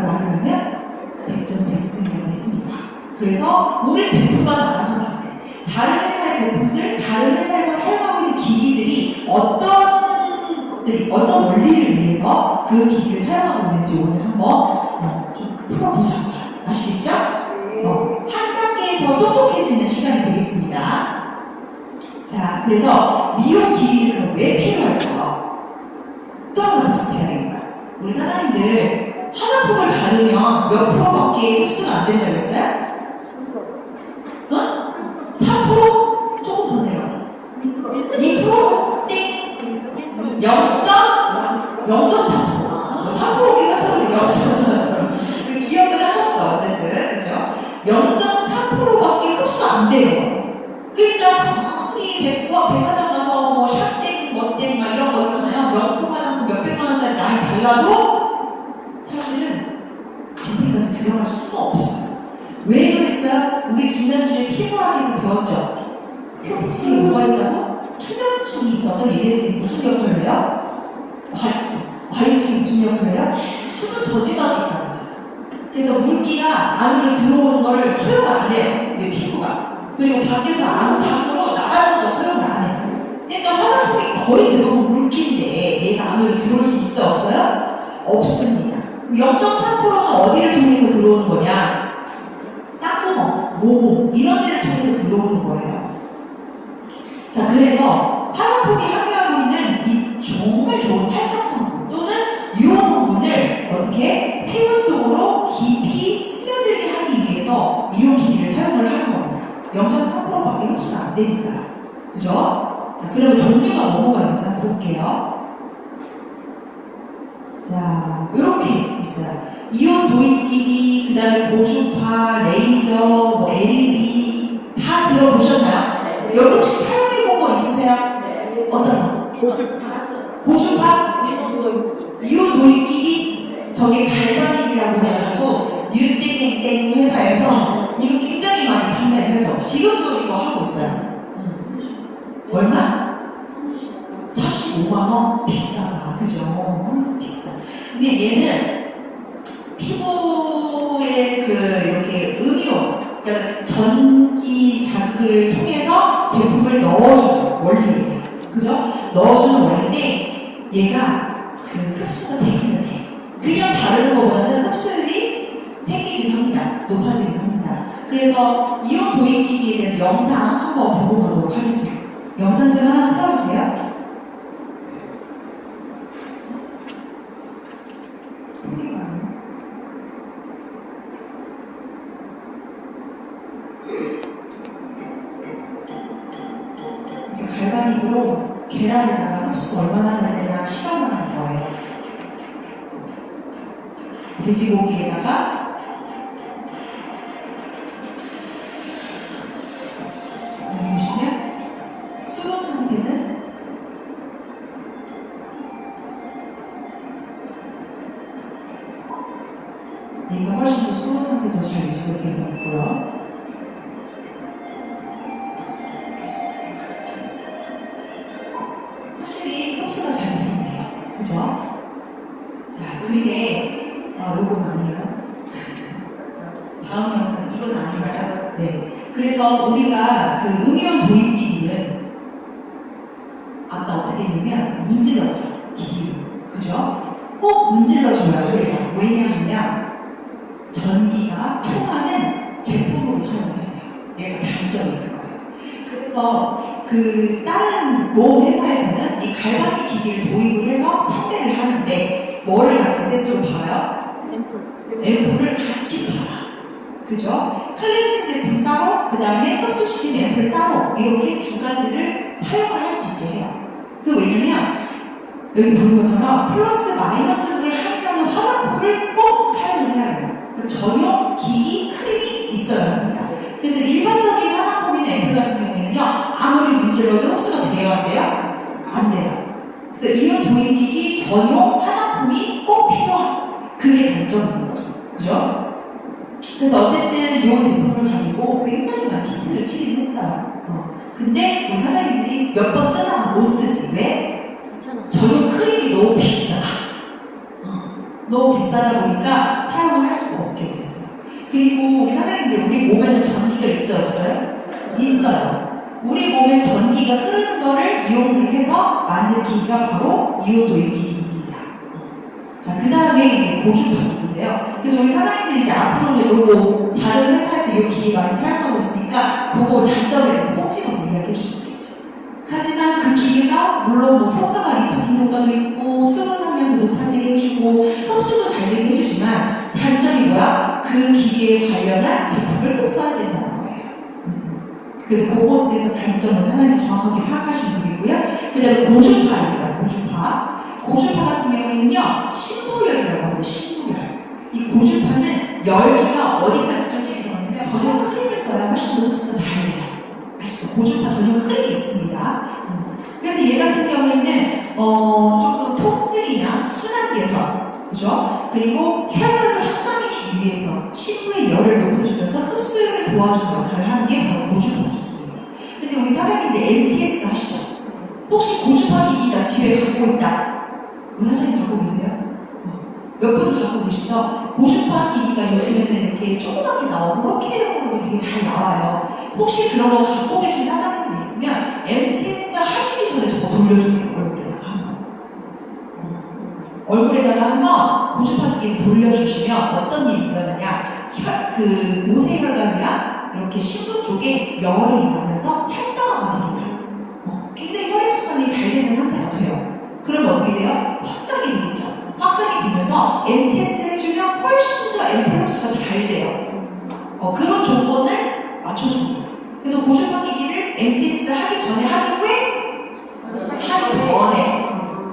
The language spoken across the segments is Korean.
뭐라고 하냐면 백전 베스트라고 했습니다. 그래서 우리 제품만 나가서는 안 돼. 다른 회사의 제품들, 다른 회사에서 사용하고 있는 기기들이 어떤 원리를 위해서 그 기기를 사용하고 있는지 오늘 한번 좀 풀어보자고요. 아시겠죠? 한 단계 더 똑똑해지는 시간이 되겠습니다. 자, 그래서 미용 기기는 왜 필요할까요? 또 한 번 복습해야 되겠다. 우리 사장님들 화장품을 바르면 몇 프로밖에 흡수가 안 된다고 했어요? 3%? 조금 더 내려가. 2%? 땡! 0.4%. 3%긴 3%인데 0.4%. 그 기억을 하셨어, 어쨌든. 그죠? 0.3%밖에 흡수 안 돼요. 그러니까 저기 백화점 가서 뭐 샵땡, 뭐땡, 막 이런 거 있잖아요. 명품 화장품 몇백만원짜리 라인 발라도 사실은 집에까지 들어갈 수가 없어요. 왜 그랬어요? 우리 지난주에 피부학에서 배웠죠? 표피층이 뭐가 있다고? 투명층이 있어서 얘네들이 무슨 역할을 해요? 과유층이 무슨 역할을 해요? 수분 저지방이 있다고 하잖아요. 그래서 물기가 안으로 들어오는 거를 허용을 안 해요. 내 피부가. 그리고 밖에서 밖으로 나가는 것도 허용을 안 해요. 그러니까 화장품이 거의 대부분 물기인데 얘가 안으로 들어올 수 있어? 없어요? 없습니다. 0.3%는 어디를 통해서 들어오는 거냐? 땅구멍, 모공 이런 데를 통해서 들어오는 거예요. 자, 그래서 화장품이 함유하고 있는 이 정말 좋은 활성성분 또는 유효 성분을 어떻게 피부 속으로 깊이 스며들게 하기 위해서 미용 기기를 사용을 하는 겁니다. 0.3%밖에 흡수가 안 되니까. 그죠? 자, 그럼 종류가 뭐가 있는지 한번 볼게요. 자, 이렇게 있어요. 이온 도입기기, 그 다음에 고주파, 레이저, 뭐 LED 다 들어보셨나요? 네. 여기 혹시 사용해본 거 있으세요? 네. 어떤 거? 고주파? 이온 도입기기? 네. 저게 갈바닉이라고 해가지고 뉴땡땡땡 회사에서 이거 굉장히 많이 판매를 해서 지금도 이거 하고 있어요. 얼마? 35만원? 비싸다. 그죠? 비싸. 근데 얘는 피부에 이렇게 음이온, 그러니까 전기 자극을 통해서 제품을 넣어주는 원리예요. 그죠? 넣어주는 원리인데 얘가 흡수가 되기는 해. 그냥 바르는 것보다는 흡수율이 생기긴 합니다. 높아지긴 합니다. 그래서 이온 도입기기에 대한 영상 한번 보고 가도록 하겠습니다. 영상 좀 하나 틀어주세요. 이제 갈바닉으로 계란에다가 흡수가 얼마나 잘 되나 실험을 할 거예요. 돼지고기에다가 여기 보시면 수분 상태는 얘가 훨씬 더 수분 상태도 잘 유지가 되고 있고요. 확실히 흡수가 잘 되는데요. 그죠? 자, 그게 요건 아니에요. 다음 영상 이건 아닌가요? 네. 그래서 우리가 그 음이온 도입기기는 아까 어떻게 했냐면 문질렀죠. 기기로. 그죠? 꼭 문질러줘야 해요. 왜냐하면 전기가 통하는 제품으로 사용해야 돼요. 얘가 단점이 그거예요. 그래서 다른 모 회사에서는 이 갈바닉 기기를 도입을 해서 판매를 하는데 뭐를 같이 세트로 팔아요? 앰플을 같이 팔아. 그죠? 클렌징 제품 따로, 그 다음에 흡수시킨 앰플 따로 이렇게 두 가지를 사용을 할 수 있게 해요. 왜냐면 여기 보는 것처럼 플러스 마이너스를 함유하는 화장품을 꼭 사용을 해야 돼요. 전용 기기 크림이 있어야 합니다. 그래서 일반적인 화장품이나 앰플 같은 경우에는요, 아무리 문질러도 흡수가 돼요, 안 돼요? 안 돼요. 그래서 이온 도입기기 전용 화장품이 꼭 필요한 그게 단점인 거죠. 그죠? 그래서 어쨌든 이 제품을 가지고 굉장히 많은 히트를 치긴 했어요. 근데 우리 사장님들이 몇 번 쓰다가 못 쓰지. 왜? 전용 크림이 너무 비싸다. 너무 비싸다 보니까 사용을 그리고 우리 사장님들 우리 몸에는 전기가 있어요, 없어요? 있어요. 우리 몸에 전기가 흐르는 거를 이용을 해서 만든 기기가 바로 이온도입 기기입니다. 자, 그 다음에 이제 고주파기인데요. 그래서 우리 사장님들 이제 앞으로는 요거 다른 회사에서 이 기기 많이 사용하고 있으니까 그거 단점에 대해서 꼭 찍어서 이야기해 줄 수 있겠지. 하지만 그 기계가 물론 뭐 효과가 리프팅 효과도 있고 수분 함량도 높아지게 해주고 흡수도 잘 되게 해주지만 단점이 뭐야? 그 기계에 관련한 제품을 꼭 써야 된다는 거예요. 그래서 그것에 대해서 단점을 사장님이 정확하게 파악하시는 분이고요. 그 다음에 고주파입니다. 고주파. 고주파 같은 경우에는요, 신부열이라고 합니다. 신부열. 이 고주파는 열기가 어디까지 좀 들어가냐면 전용 크림을 써야 훨씬 더 흡수가 잘 돼요. 아시죠? 고주파 전용 크림이 있습니다. 그래서 얘 같은 경우에는 조금 통증이나 순환 개선, 그죠? 그리고 혈관을 확장해주기 위해서 신부의 열을 높여주면서 흡수율을 도와주는 역할을 하는 게 바로 고주파 기기예요. 근데 우리 사장님들 MTS 하시죠? 혹시 고주파 기기 나 집에 갖고 있다? 우리 사장님 갖고 계세요? 몇 분 갖고 계시죠? 고주파 기기가 요즘에는 이렇게 조그맣게 나와서 로켓으로 되게 잘 나와요. 혹시 그런 거 갖고 계신 사장님들 있으면 MTS 하시기 전에 저거 돌려주세요. 얼굴에다가 한번 고주파 기기를 돌려주시면 어떤 일이 일어나냐, 그 모세혈관이랑 이렇게 신부 쪽에 열이 일어나면서 활성화가 됩니다. 굉장히 혈액순환이 잘 되는 상태가 돼요. 그럼 어떻게 돼요? 확장이 되겠죠. 확장이 되면서 MTS를 해주면 훨씬 더 앰플루스가 잘 돼요. 그런 조건을 맞춰줍니다. 그래서 고주파 기기를 MTS를 하기 전에, 하기 후에, 하기 전에.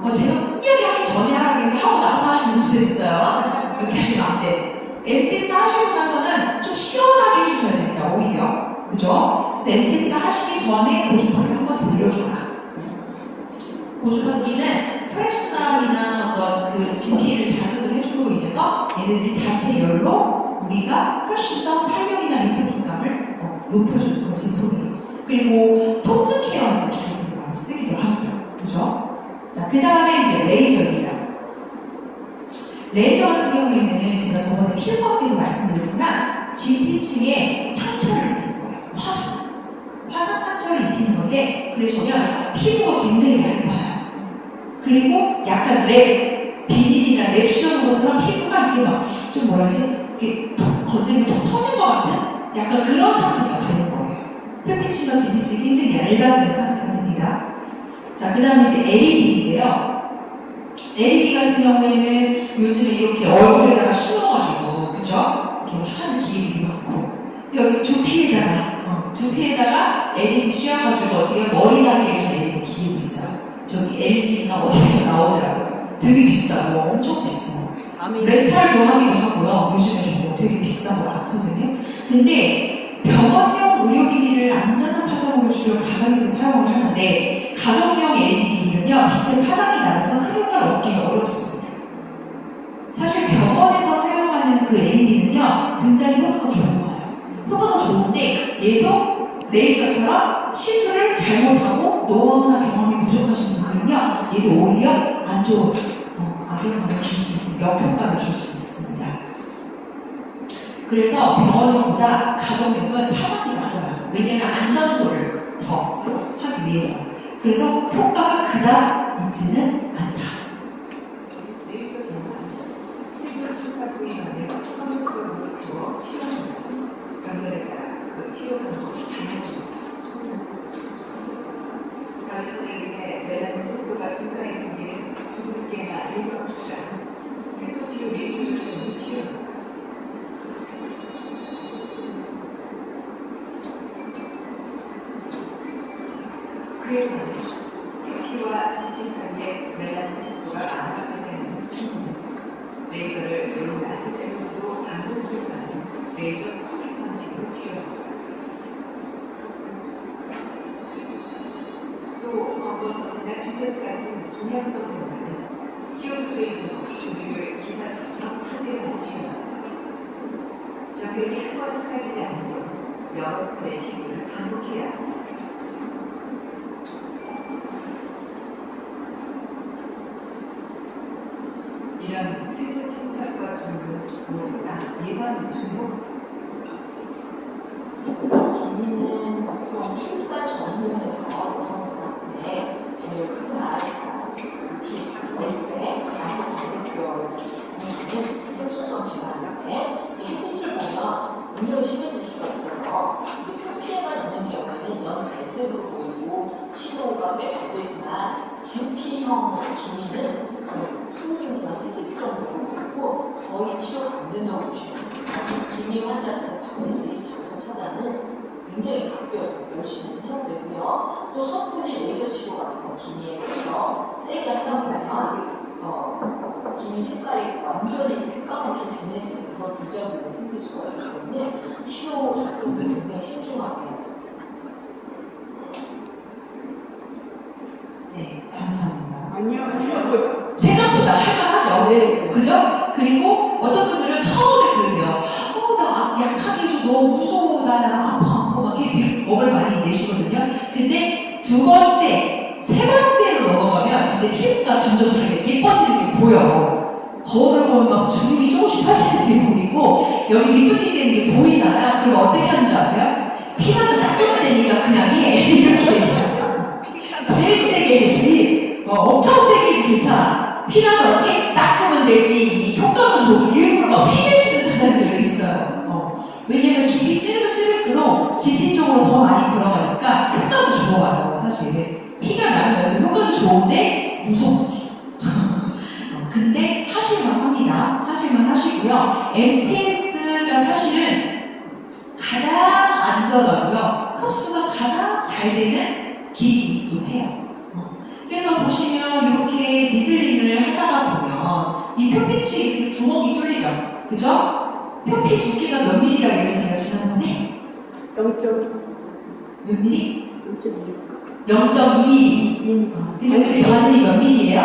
제가 분명히 하기 전에 하라는데 하고 나서 하시는 분들 있어요. 이렇게 하시면 안 돼. MTS 하시고 나서는 좀 시원하게 해주셔야 됩니다. 오히려. 그죠? 그래서 MTS 하시기 전에 고주파를 한번 돌려줘라. 고주파기는 혈액순환이나 어떤 그 진피를 자극을 해줌으로 인해서 얘네들이 자체 열로 우리가 훨씬 더 탄력이나 리프팅감을 높여주는 그런 제품이에요. 그리고 통증 케어하는 주로 많이 쓰기도 하고요. 그죠? 자, 그 다음에 이제 레이저입니다. 레이저 같은 경우에는 제가 저번에 피부과학에도 말씀드렸지만 진피층에 상처를 입히는 거예요. 화상 상처를 입히는 건데, 그러시면 피부가 굉장히 얇아요. 그리고 약간 비닐이나 랩 씌워놓은 것처럼 피부가 이렇게 막, 좀 뭐라 하지? 이렇게 툭 건드리면 툭 터질 것 같은 약간 그런 상태가 되는 거예요. 표피층과 진피층이 굉장히 얇아지는 상태가 됩니다. 자, 그 다음에 이제 LED인데요. LED 같은 경우에는 요즘에 이렇게 얼굴에다가 씌워가지고, 그죠? 이렇게 하는 기계들이 많고, 여기 두피에다가 LED 씌워가지고 어떻게 머리나게 해서 LED 기계도 있어요. 저기 LG가 어디에서 나오더라고요. 되게 비싸고 엄청 비싸. 렌탈도 하기도 하고요. 요즘에 뭐 되게 비싼 거 많거든요. 근데 병원용 의료기기를 안전한 파장으로 주로 가정에서 사용을 하는데, 가정용 LED 기기는요, 빛의 파장이 낮아서 큰 효과를 얻기가 어렵습니다. 사실 병원에서 사용하는 그 LED는요, 굉장히 효과가 좋아요. 효과가 좋은데 얘도 레이저처럼 시술을 잘못하고 노하우나 경험이 부족하신 분들은요, 얘도 오히려 안 좋은 악영향을 줄 수 있습니다. 역효과를 줄 수 있습니다. 그래서 병원용보다 가정용은 파장이 낮아요. 왜냐하면 안전도를 더 하기 위해서. 그래서 효과가 그닥 있지는 않다. 레이저 진사 부위 전에 성형적으로 두어 치료합니다. 병렬에 따라 그 치료 방법이 다양합니다. 자외선에 의해 멜라닌 색소가 증가해 생기는 주근깨나 레이저 흡수가 색소 치료 미술을 통해 치료합니다. 그에 반해 표피와 진피 사이에 멜라닌 색소가 안하게 되는 레이저를 매우 낮은 에너지로 반복 주사하는 레이저 커팅 방식으로 치료합니다. 또 검버섯이나 규제 같은 중량성 병원은 CO2 레이저로 조직을 기화시켜 파괴하는 치료합니다. 병변이 한 번에 사라지지 않으면 여러 차례 시술을 반복해야 합니다. 이런 색소 침착과 중독, 무엇보다 예방 중독 부분에서 여성분한테 제일 큰 아이가 얼굴에 양쪽 반대뼈를 지키는 색소성 질환인데 이 햇빛을 보면 분명히 심해질 수가 있어서 표피에만 있는 경우에는 연 갈색으로 보이고 치료가 꽤 잘 되지만 진피형 기미는 풍림이나 회색 정도로 보이고 거의 치료가 안 된다고 보시면 됩니다. 기미 환자들은 반드시 자외선 차단을 굉장히 각별 열심히 해야 되고요. 또 선풀리 레이저 치료 같은 거 기미에 대해서 세게 하다 보면 기미 색깔이 완전히 새까맣게 진해지는 그런 부작용이 생길 수가 있기 때문에 치료 접근을 굉장히 신중하게 해야 돼요. 네, 감사합니다. 아니요, 생각보다 할만하죠. 네. 그죠? 그리고 어떤 분들은 처음에 그러세요. 나 약하게 좀 너무 무서워. 나 아파. 막 이렇게 겁을 많이 내시거든요. 근데 두 번째, 세 번째로 넘어가면 이제 피부가 점점 자기가 예뻐지는 게 보여. 거울을 보면 막 주름이 조금씩 펴지는 게 보이고, 여기 리프팅 되는 게 보이잖아요. 그럼 어떻게 하는 줄 아세요? 피부를 닦으면 되니까 그냥 해. 이렇게 얘기했어요. 제일 세게 해지. 엄청 세게 해도 괜찮아. 피나면 어떻게 닦으면 되지. 이 효과만 좋고 일부러 막 피내시는 사장님들도 있어요. 왜냐면 깊이 찌르면 찌를수록 진피 쪽으로 더 많이 들어가니까 효과도 좋아요. 사실 피가 나면 갈수록 효과도 좋은데 무섭지. 근데 하실만 합니다. 하실만 하시고요. MTS가 사실은 가장 안전하고요. 흡수가 가장 잘 되는 길이기도 해요. 그래서 보시면 이렇게 니들링을 하다가 보면 이 표피치 구멍이 뚫리죠. 그죠? 표피 두께가 몇 미리라고 했죠? 제가 지난번에 0.2. 몇 미리? 0.2mm. 근데 우리 바늘이 몇 미리예요?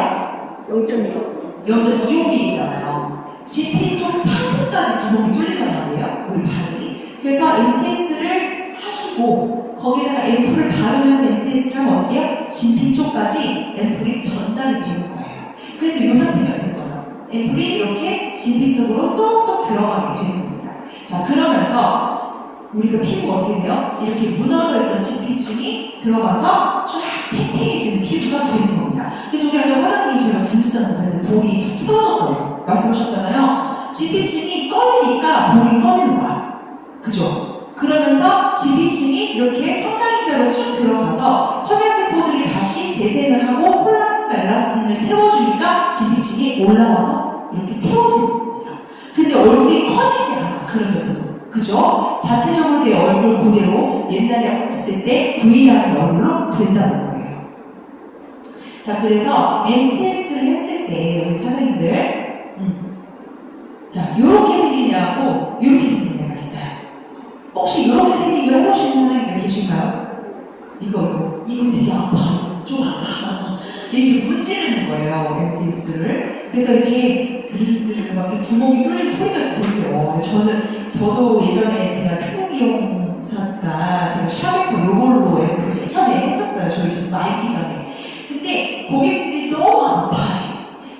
0.2. 0.25mm잖아요. 진피 쪽 상부까지 구멍이 뚫린단 말이에요. 우리 바늘이. 그래서 MTS를 하시고 거기다가 앰플을 바르면서 MTS를 하면 어떻게 해요? 진피 쪽까지 앰플이 전달이 되는 거예요. 그래서 이 상태가 되는 거죠. 앰플이 이렇게 진피 속으로 쏙쏙 들어가게 되는 겁니다. 자, 그러면서 우리가 피부가 어떻게 돼요? 이렇게 무너져 있던 진피층이 들어가서 쫙 팽팽해지는 피부가 되는 겁니다. 그래서 우리 아까 사장님 제가 분수하는 볼이 채워졌다고 말씀하셨잖아요. 진피층이 꺼지니까 볼이 꺼지는 거야. 그죠? 그러면서 진피층이 이렇게 성장기자로 쭉 들어가서 섬유세포들이 다시 재생을 하고 콜라겐과 엘라스틴을 세워주니까 진피층이 올라와서 이렇게 채워지는 겁니다. 근데 얼굴이 커지지 않아. 그러면서도. 그죠? 자체적으로 내 얼굴 그대로 옛날에 했을 때 V라는 얼굴로 된다는 거예요. 자, 그래서 MTS를 했을 때 우리 사장님들 자, 요렇게 생긴 애하고 요렇게 생긴 애가 있어요. 혹시 이렇게 생긴 거 해보시는 사람이 계신가요? 이거 되게 아파. 좀 아파. 이렇게 문지르는 거예요, MTS를. 그래서 이렇게 드르륵 막 이렇게 구멍이 뚫리는 소리가 들려요. 저도 예전에 제가 피부미용사가 제가 샵에서 요걸로 앰플을 예전에 했었어요. 저희 집 말기 전에. 근데 고객들이 너무 아파요.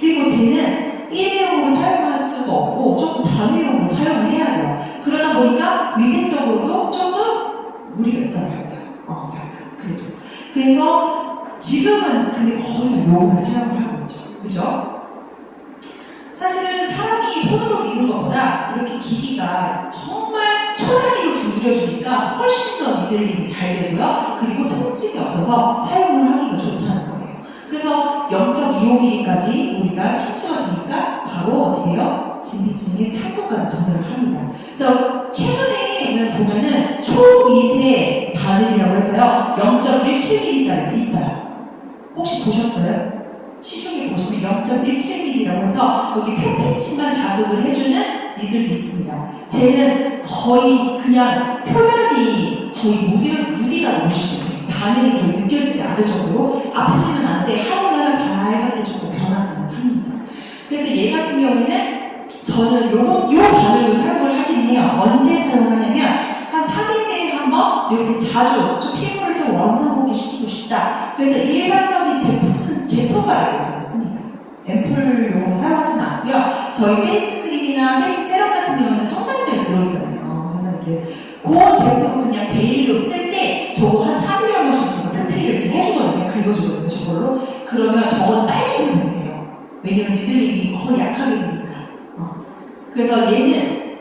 그리고 쟤는 일회용으로 사용할 수가 없고 조금 다회용으로 사용을 해야 돼요. 그러다 보니까 위생적으로도 좀 더 무리가 있더라고요. 약간 그래도. 그래서 지금은 근데 거의 요걸 사용을 하고 있죠. 그죠? 사실은 사람이 손으로 미는 것보다 이렇게 기기가 정말 초단위로 두드려주니까 훨씬 더 니들링이 잘 되고요. 그리고 통증이 없어서 사용을 하기가 좋다는 거예요. 그래서 0.25mm까지 우리가 침투가 되니까 바로 어떻게 해요? 진피층의 상부까지 전달을 합니다. 그래서 최근에는 보면은 초미세 바늘이라고 해서요. 0.17mm짜리가 있어요. 혹시 보셨어요? 시중에 보시면 0.17mm라고 해서 여기 표피층만 자극을 해주는 니들도 있습니다. 쟤는 거의 그냥 표면이 거의 무디라고 보시면 돼요. 바늘이 거의 느껴지지 않을 정도로 아프지는 않은데 하고 나면 밝게 조금 변화를 합니다. 그래서 얘 같은 경우에는 저는 요 바늘도 사용을 하긴 해요. 언제 사용을 하냐면 한 3일에 한 번 이렇게 자주 좀 피부를 좀 원상복귀 시키고 싶다. 그래서 일반적인 제품 바르고 씁니다. 앰플용으로 사용하지는 않고요. 저희 페이스크림이나 페이스 세럼 같은 경우는 성장제가 들어있잖아요. 그래서 이렇게 그 제품 그냥 데일리로 쓸 때 저거 한 3일에 한 번씩 제가 그러면 저건 빨리 배우면 돼요. 왜냐면 미들링이 거의 약하게 되니까. 그래서 얘는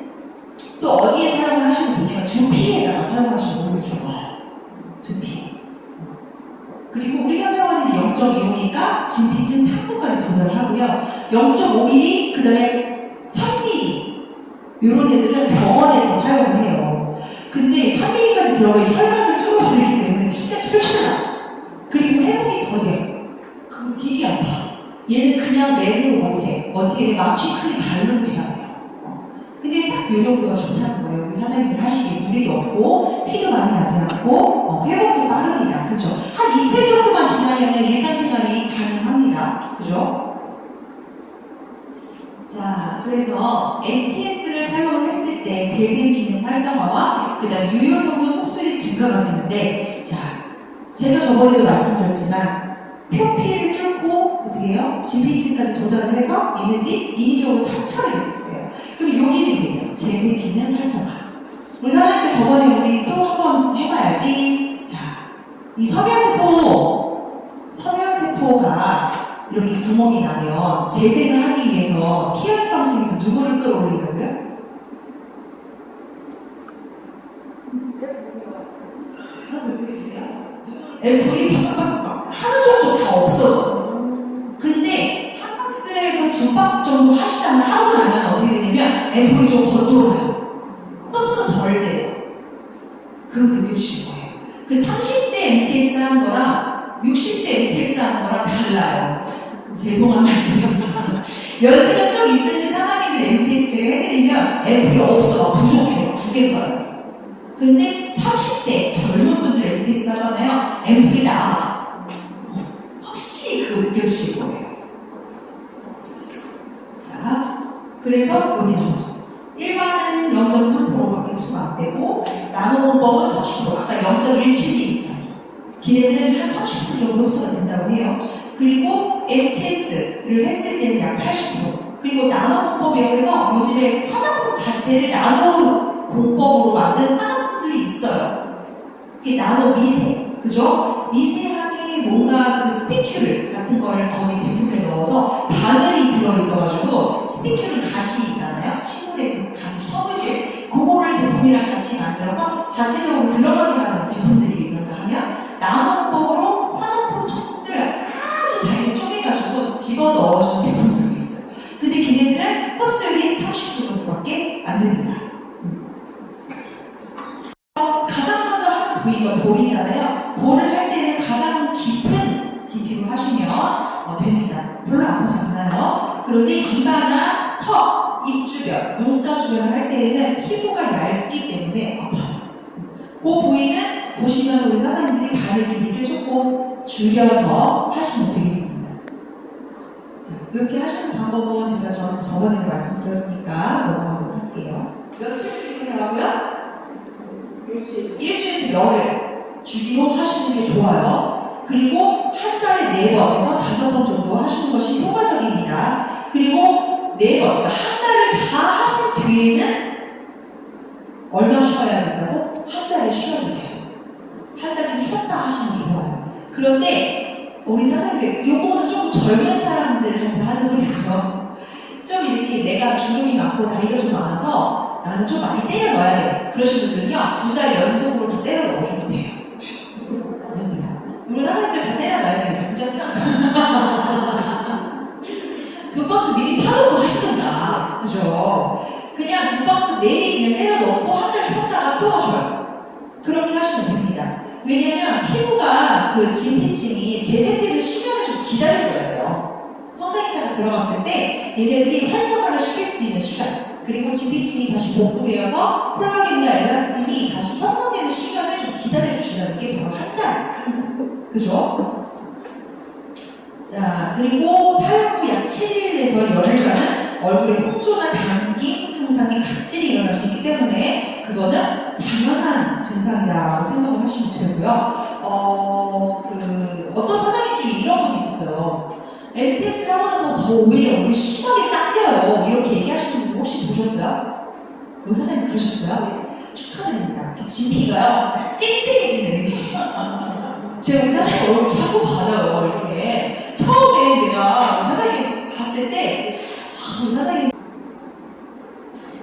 또 어디에 사용을 하시면 되냐면 두피에다가 사용하시면 오히려 좋아요. 두피. 그리고 우리가 사용하는 게 0.25니까 진피층 3부까지 도달을 하고요. 0.5mm, 그 다음에 3mm. 이런 애들은 병원에서 사용을 해요. 근데 3mm까지 들어가면 혈관을 뚫어버리기 때문에 피가 철철 나. 그리고 회복이 더뎌. 그럼 되게 아파. 얘는 그냥 맨으로 못해. 어떻게 돼? 마취 크림 바르고 해야 돼요. 근데 딱 요 정도가 좋다는 거예요. 우리 사장님들 하시기에 무리도 없고, 피도 많이 나지 않고, 회복도 빠릅니다. 그죠? 한 이틀 정도만 지나면 일상생활이 가능합니다. 그죠? 자, 그래서 MTS를 사용을 했을 때 재생 기능 활성화와 그 다음 유효 성분 흡수율이 증가가 되는데, 자, 제가 저번에도 말씀드렸지만 표피를 뚫고 어떻게 해요? 진피층까지 도달을 해서 얘네들이 인위적으로 상처를 입는 거예요. 그럼 여기는 돼요. 재생 기능 활성화. 우리 사장님께 저번에 우리 또 한번 해봐야지. 자, 이 섬유세포가 이렇게 구멍이 나면 재생을 하기 위해서 피아스 방식에서 누구를 끌어올리려고요? 불이 박스박스 하는 정도 다 없어져. 근데 한 박스에서 두 박스 정도 하시다면 하고 나면 어떻게 되냐면 앰플이 좀 겉돌아요. 흡수가 덜 돼요. 그거 느껴주실 거예요. 그 30대 MTS 하는 거랑 60대 MTS 하는 거랑 달라요. 죄송한 말씀이지만 연세가 좀 있으신 사장님들 MTS 제가 해드리면 앰플이 없어. 부족해요. 두 개 써야 돼요. 근데 30대 젊은 분들 MTS 하잖아요. 앰플이 나와. 혹시 그거 느껴지실 거예요. 자, 그래서 여기 나오죠. 일반은 0.3%밖에 흡수가 안 되고, 나노공법은 30%, 아까 0.17mm 차이. 걔네들은 한 30% 정도 흡수가 된다고 해요. 그리고 MTS를 했을 때는 약 80%. 그리고 나노공법이라고 해서 요즘에 화장품 자체를 나노공법으로 만든 화장품들이 있어요. 이게 나노 미세, 그죠? 미세하게 뭔가 그 스피‌큘 같은 거를 거기 제품에 넣어서 바늘이 들어있어가지고 스피큘 가시 있잖아요. 식물의 그 가시, 섬유질 그거를 제품이랑 같이 만들어서 자체적으로 들어가게 하는 제품들이 있는가 하면 나노공법으로 화장품 성분을 아주 잘게 쪼개가지고 집어 넣어주는 제품들도 있어요. 근데 걔네들은 흡수율이 30% 정도밖에 안 됩니다. 가장 먼저 하는 부위가 볼이잖아요. 볼을 할 때는 가장 깊은 깊이로 하시면 됩니다. 별로 아프지 않아요. 그런데 이마나 턱, 입 주변, 눈가 주변을 할 때에는 피부가 얇기 때문에 아파요. 그 부위는 보시면서 우리 사장님들이 바늘 길이를 조금 줄여서 하시면 되겠습니다. 자, 이렇게 하시는 방법은 제가 저번에 말씀드렸으니까 넘어가도록 할게요. 며칠 주기로 하고요? 일주일에서 열흘 주기로 하시는 게 좋아요. 그리고 한 달에 4번에서 5번 정도 하시는 것이 효과적입니다. 그리고 4번, 그러니까 한 달을 다 하신 뒤에는 얼마 쉬어야 된다고? 한 달을 쉬어주세요. 한 달 좀 쉬었다 하시면 좋아요. 그런데 우리 사장님들, 요거는 좀 젊은 사람들한테 하는 소리고요. 좀 이렇게 내가 주름이 많고 나이가 좀 많아서 나는 좀 많이 때려 넣어야 돼. 그러신 분들은요, 2달 연속으로 다 때려 넣으셔도 돼요. 아닙니다. 우리 사장님들 다 때려 넣어야 돼요. 그죠? 2박스 미리 사놓고 하시던가. 그죠? 그냥 2박스 내일 그냥 때려 넣고 한 달 쉬었다가 또 하셔요. 그렇게 하시면 됩니다. 왜냐면 피부가 그 진피층이 재생되는 시간을 좀 기다려줘야 돼요. 성장기차가 들어갔을 때 얘네들이 활성화를 시킬 수 있는 시간, 그리고 진피층이 다시 복구되어서 콜라겐과 엘라스틴이 다시 형성되는 시간을 좀 기다려주시는 게 바로 한 달. 그죠? 자, 그리고 사용 후 약 7일에서 열흘간은 얼굴에 홍조나 당김 현상이 각질이 일어날 수 있기 때문에 그거는 당연한 증상이라고 생각을 하시면 되고요. 어떤 사장님 중에 이런 분이 있었어요. MTS를 하고 나서 더 오히려 얼굴이 심하게 당겨요. 이렇게 얘기하시는 분 혹시 보셨어요? 우리 사장님 그러셨어요? 축하드립니다. 진피가요 쨍쨍해지는 의미예요. 제가 우리 사장님 얼굴 자꾸 봐줘요. 이렇게 됐을 때, 우리 사장님.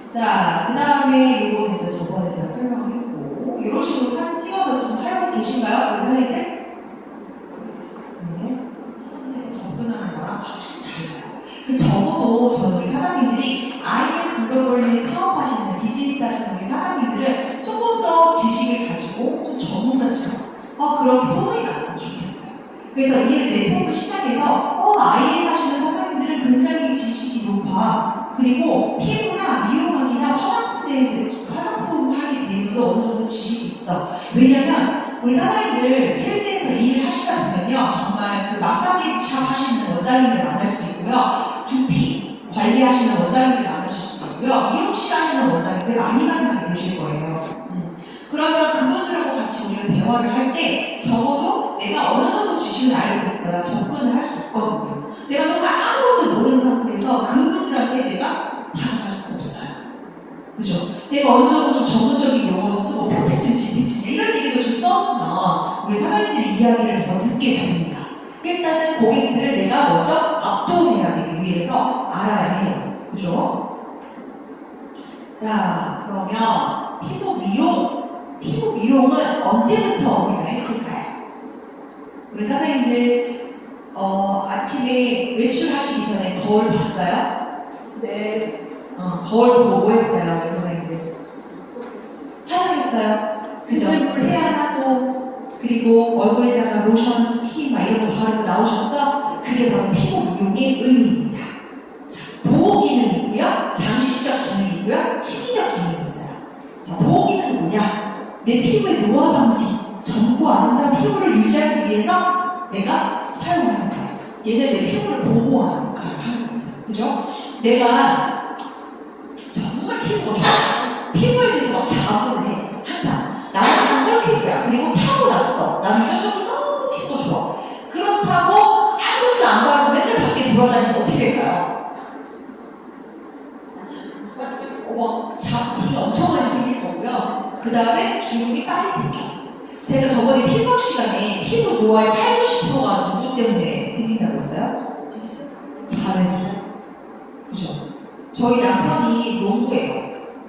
자, 그 다음에 이거는 이제 저번에 제가 설명을 했고, 이런 식으로 사진 찍어서 지금 하고 계신가요? 우리 사장님들? 네. 그래서 접근하는 거랑 확실히 달라요. 그 적어도 저는 우리 사장님들이 아예 글로벌리 사업하시는, 비즈니스 하시는 우리 사장님들은 조금 더 지식을 가지고 좀 전문가처럼 그렇게 소문이 났으면 좋겠어요. 그래서 이 네트워크 시장에서 IM 하시는 사장님들은 굉장히 지식이 높아. 그리고 피부나 미용하기나 화장품 하기에 대해서도 어느 정도 지식이 있어. 왜냐면 우리 사장님들 필드에서 일을 하시다 보면요, 정말 그 마사지 샵 하시는 원장님들 만날 수 있고요, 두피 관리하시는 원장님들 만나실 수 있고요, 미용실 하시는 원장님들 많이 만나게 되실 거예요. 그러면 그분들하고 같이 우리가 대화를 할 때 적어도 내가 어느 정도 지식을 알고 있어야 접근을 할 수 있거든요. 내가 정말 아무것도 모르는 상태에서 그분들한테 내가 다가갈 수가 없어요. 그죠? 내가 어느 정도 좀 전문적인 용어를 쓰고 퍼펙트 지피치 이런 얘기도 좀 써주면 우리 사장님들이 이야기를 더 듣게 됩니다. 일단은 고객들을 내가 먼저 압도해야 되기 위해서 알아야 해요. 그죠? 자, 그러면 피부 미용은 언제부터 우리가 했을까요? 우리 사장님들 아침에 외출하시기 전에 거울 봤어요? 네. 거울 보고 뭐 했어요, 우리 사장님들? 화장했어요? 그죠? 세안하고 그리고 얼굴에다가 로션, 스킨 막 이런 거 바르고 나오셨죠? 그게 바로 피부 미용의 의미입니다. 자, 보호 기능이 있고요, 장식적 기능이 있고요, 심리적 기능이 있어요. 자, 보호 기능은 뭐냐? 내 피부의 노화 방지, 젊고 아름다운 피부를 유지하기 위해서 내가 사용하는 거예요. 얘는 내 피부를 보호하는 역할을 하는 겁니다. 그죠? 내가 정말 피부가 좋아. 피부에 대해서 막 자부를 해. 항상. 나는 정말 피부야. 그리고 타고났어. 나는 유전적으로 너무 피부가 좋아. 그렇다고 아무것도 안 바르고 맨날 밖에 돌아다니면 어떻게 될까요? 막 잡티가 엄청 많이 생길 거고요. 그 다음에 주름이 빨리 생겨. 제가 저번에 피부학 시간에 피부 노화의 80~90%가 누구 때문에 생긴다고 했어요? 잘했어요. 그죠? 저희 남편이 농부예요.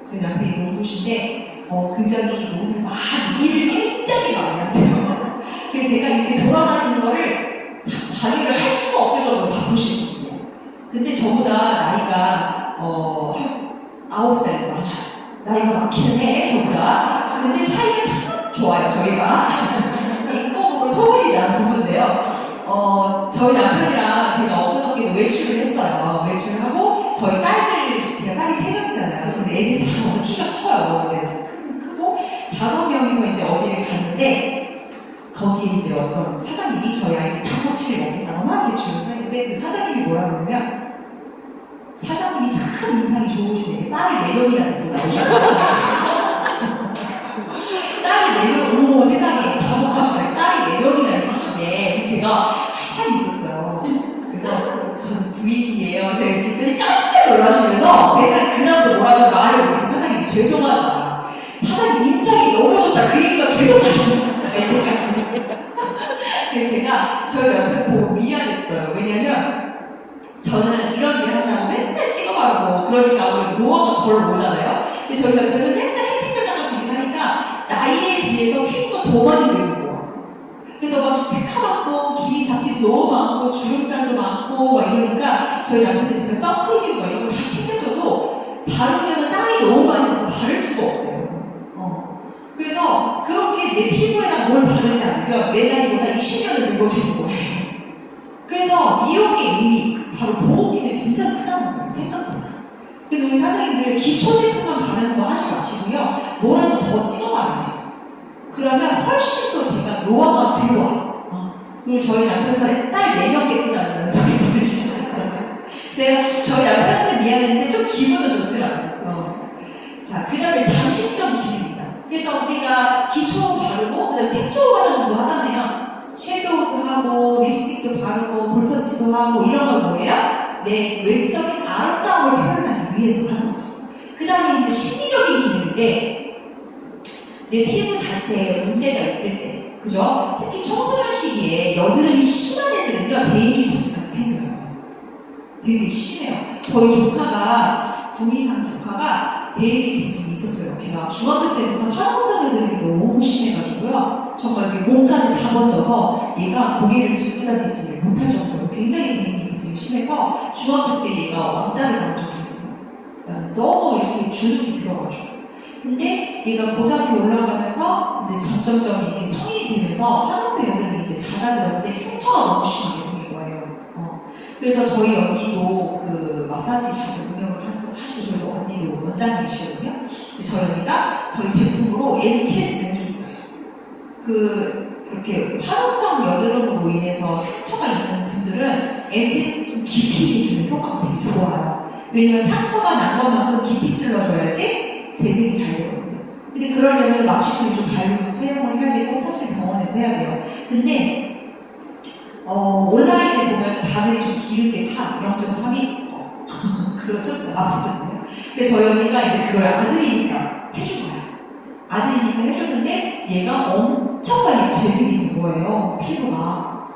저희 남편이 농부신데 굉장히 농사를 많이 일을 굉장히 많이 하세요. 그래서 제가 이렇게 돌아다니는 거를 관리를 할 수가 없을 정도로 바쁘신 분이에요. 근데 저보다 나이가 한 9살 많아요. 나이가 많기는 해, 저보다. 근데 사이가 참 좋아요, 저희가. 인공으로 소문이 나는 부부인데요. 저희 남편이랑 제가 엊그저께도 외출을 했어요. 외출을 하고, 저희 딸들, 제가 딸이 3명이잖아요. 근데 애들이 다 저보다 키가 커요. 이제 크고, 5명이서 이제 어디를 갔는데, 거기에 이제 어떤 사장님이 저희 아이들 닭꼬치를 먹겠다고 막 이렇게 줄을 서 있는데, 그 사장님이 뭐라 그러냐면, 사장님이 참 인상이 좋으시네. 딸을 4명이나 데리고 나오셨어요. 딸을 4명, 어머 세상에, 다복하시네. 딸이 4명이나 있으시네. 제가 가만히 있었어요. 그래서 저는 부인이에요. 제가 이렇게 했더니 깜짝 놀라시면서 세상에 그다음부터 뭐라고 말을 못해요. 사장님 죄송하지만 사장님 인상이 너무 좋다. 그 얘기가 계속 하시는 거예요. 이때까지. 그래서 제가 저희 남편 보고 미안했어요. 왜냐면 저는 이런 일을 한다고 맨날 찍어바르고 그러니까 우리 노화가 덜 오잖아요. 근데 저희 남편은 맨날 햇빛을 나가서 일하니까 나이에 비해서 피부가 더 많이 늙은 거야. 그래서 막 새카맣고 기미 잡티도 너무 많고 주름살도 많고 막 이러니까 저희 남편한테 제가 선크림이고 막 이런 거 다 챙겨줘도 바르면 땀이 너무 많이 나서 바를 수가 없어요. 그래서 그렇게 내 피부에다 뭘 바르지 않으면 내 나이보다 20년을 늙어지는 거예요. 그래서 미용의 의미, 바로 보호 기능이 굉장히 크다는 거예요, 생각보다. 그래서 우리 사장님들 기초 제품만 바르는 거 하지 마시고요, 뭐라도 더 찍어 바르세요. 그러면 훨씬 더 제가 노화가 들어와. 그리고 저희 남편 전에 딸 4명 됐다는 소리 들으실 수 있어요. 제가 저희 남편한테 미안했는데 좀 기분은 좋더라고요. 자, 그 다음에 장식적 기능입니다. 그래서 우리가 기초 바르고, 그 다음에 색조 화장도 하잖아요. 섀도우도 하고, 립스틱도 바르고, 볼터치도 하고, 이런 건 뭐예요? 내 외적인 아름다움을 표현하기 위해서 하는 거죠. 그 다음에 이제 심리적인 기능인데, 내 피부 자체에 문제가 있을 때, 그죠? 특히 청소년 시기에 여드름이 심한 애들은요, 대인기 부치가 생겨요. 되게 심해요. 저희 조카가, 구미산 조카가 데이비드증이 있었어요. 걔가 중학교 때부터 화농성 애들이 너무 심해가지고요. 정말 이게 몸까지 다 번져서 얘가 고개를 들고 다니지 못할 정도로 굉장히 데이비드증이 심해서 중학교 때 얘가 왕따를 당한 적이 있어요. 너무 이렇게 주눅이 들어가지고. 근데 얘가 고등학교 올라가면서 이제 점점점 이게 성인이 되면서 화농성 애들이 이제 잦아들었는데 흉터가 너무 심하게 생긴 거예요. 그래서 저희 언니도 그 마사지 잘 운영을 하시고 저희 언니도 원장님이시거든요. 저희 언니가 저희 제품으로 MTS를 해준 거예요. 그 이렇게 화농성 여드름으로 인해서 흉터가 있는 분들은 MTS 좀 깊이 해주는 효과가 되게 좋아요. 왜냐면 상처가 난 것만큼 깊이 찔러줘야지 재생이 잘 되거든요. 근데 그러려면 마취크림 좀 바르고 사용을 해야 되고 사실 병원에서 해야 돼요. 근데 온라인에 보면 바늘이 좀 길게 파 0.3이 그런 좀 아프거든요. 근데 저희 언니가 이제 그걸 아들이니까 해준 거야. 아들이니까 해줬는데 얘가 엄청 많이 재생이 된 거예요. 피부가.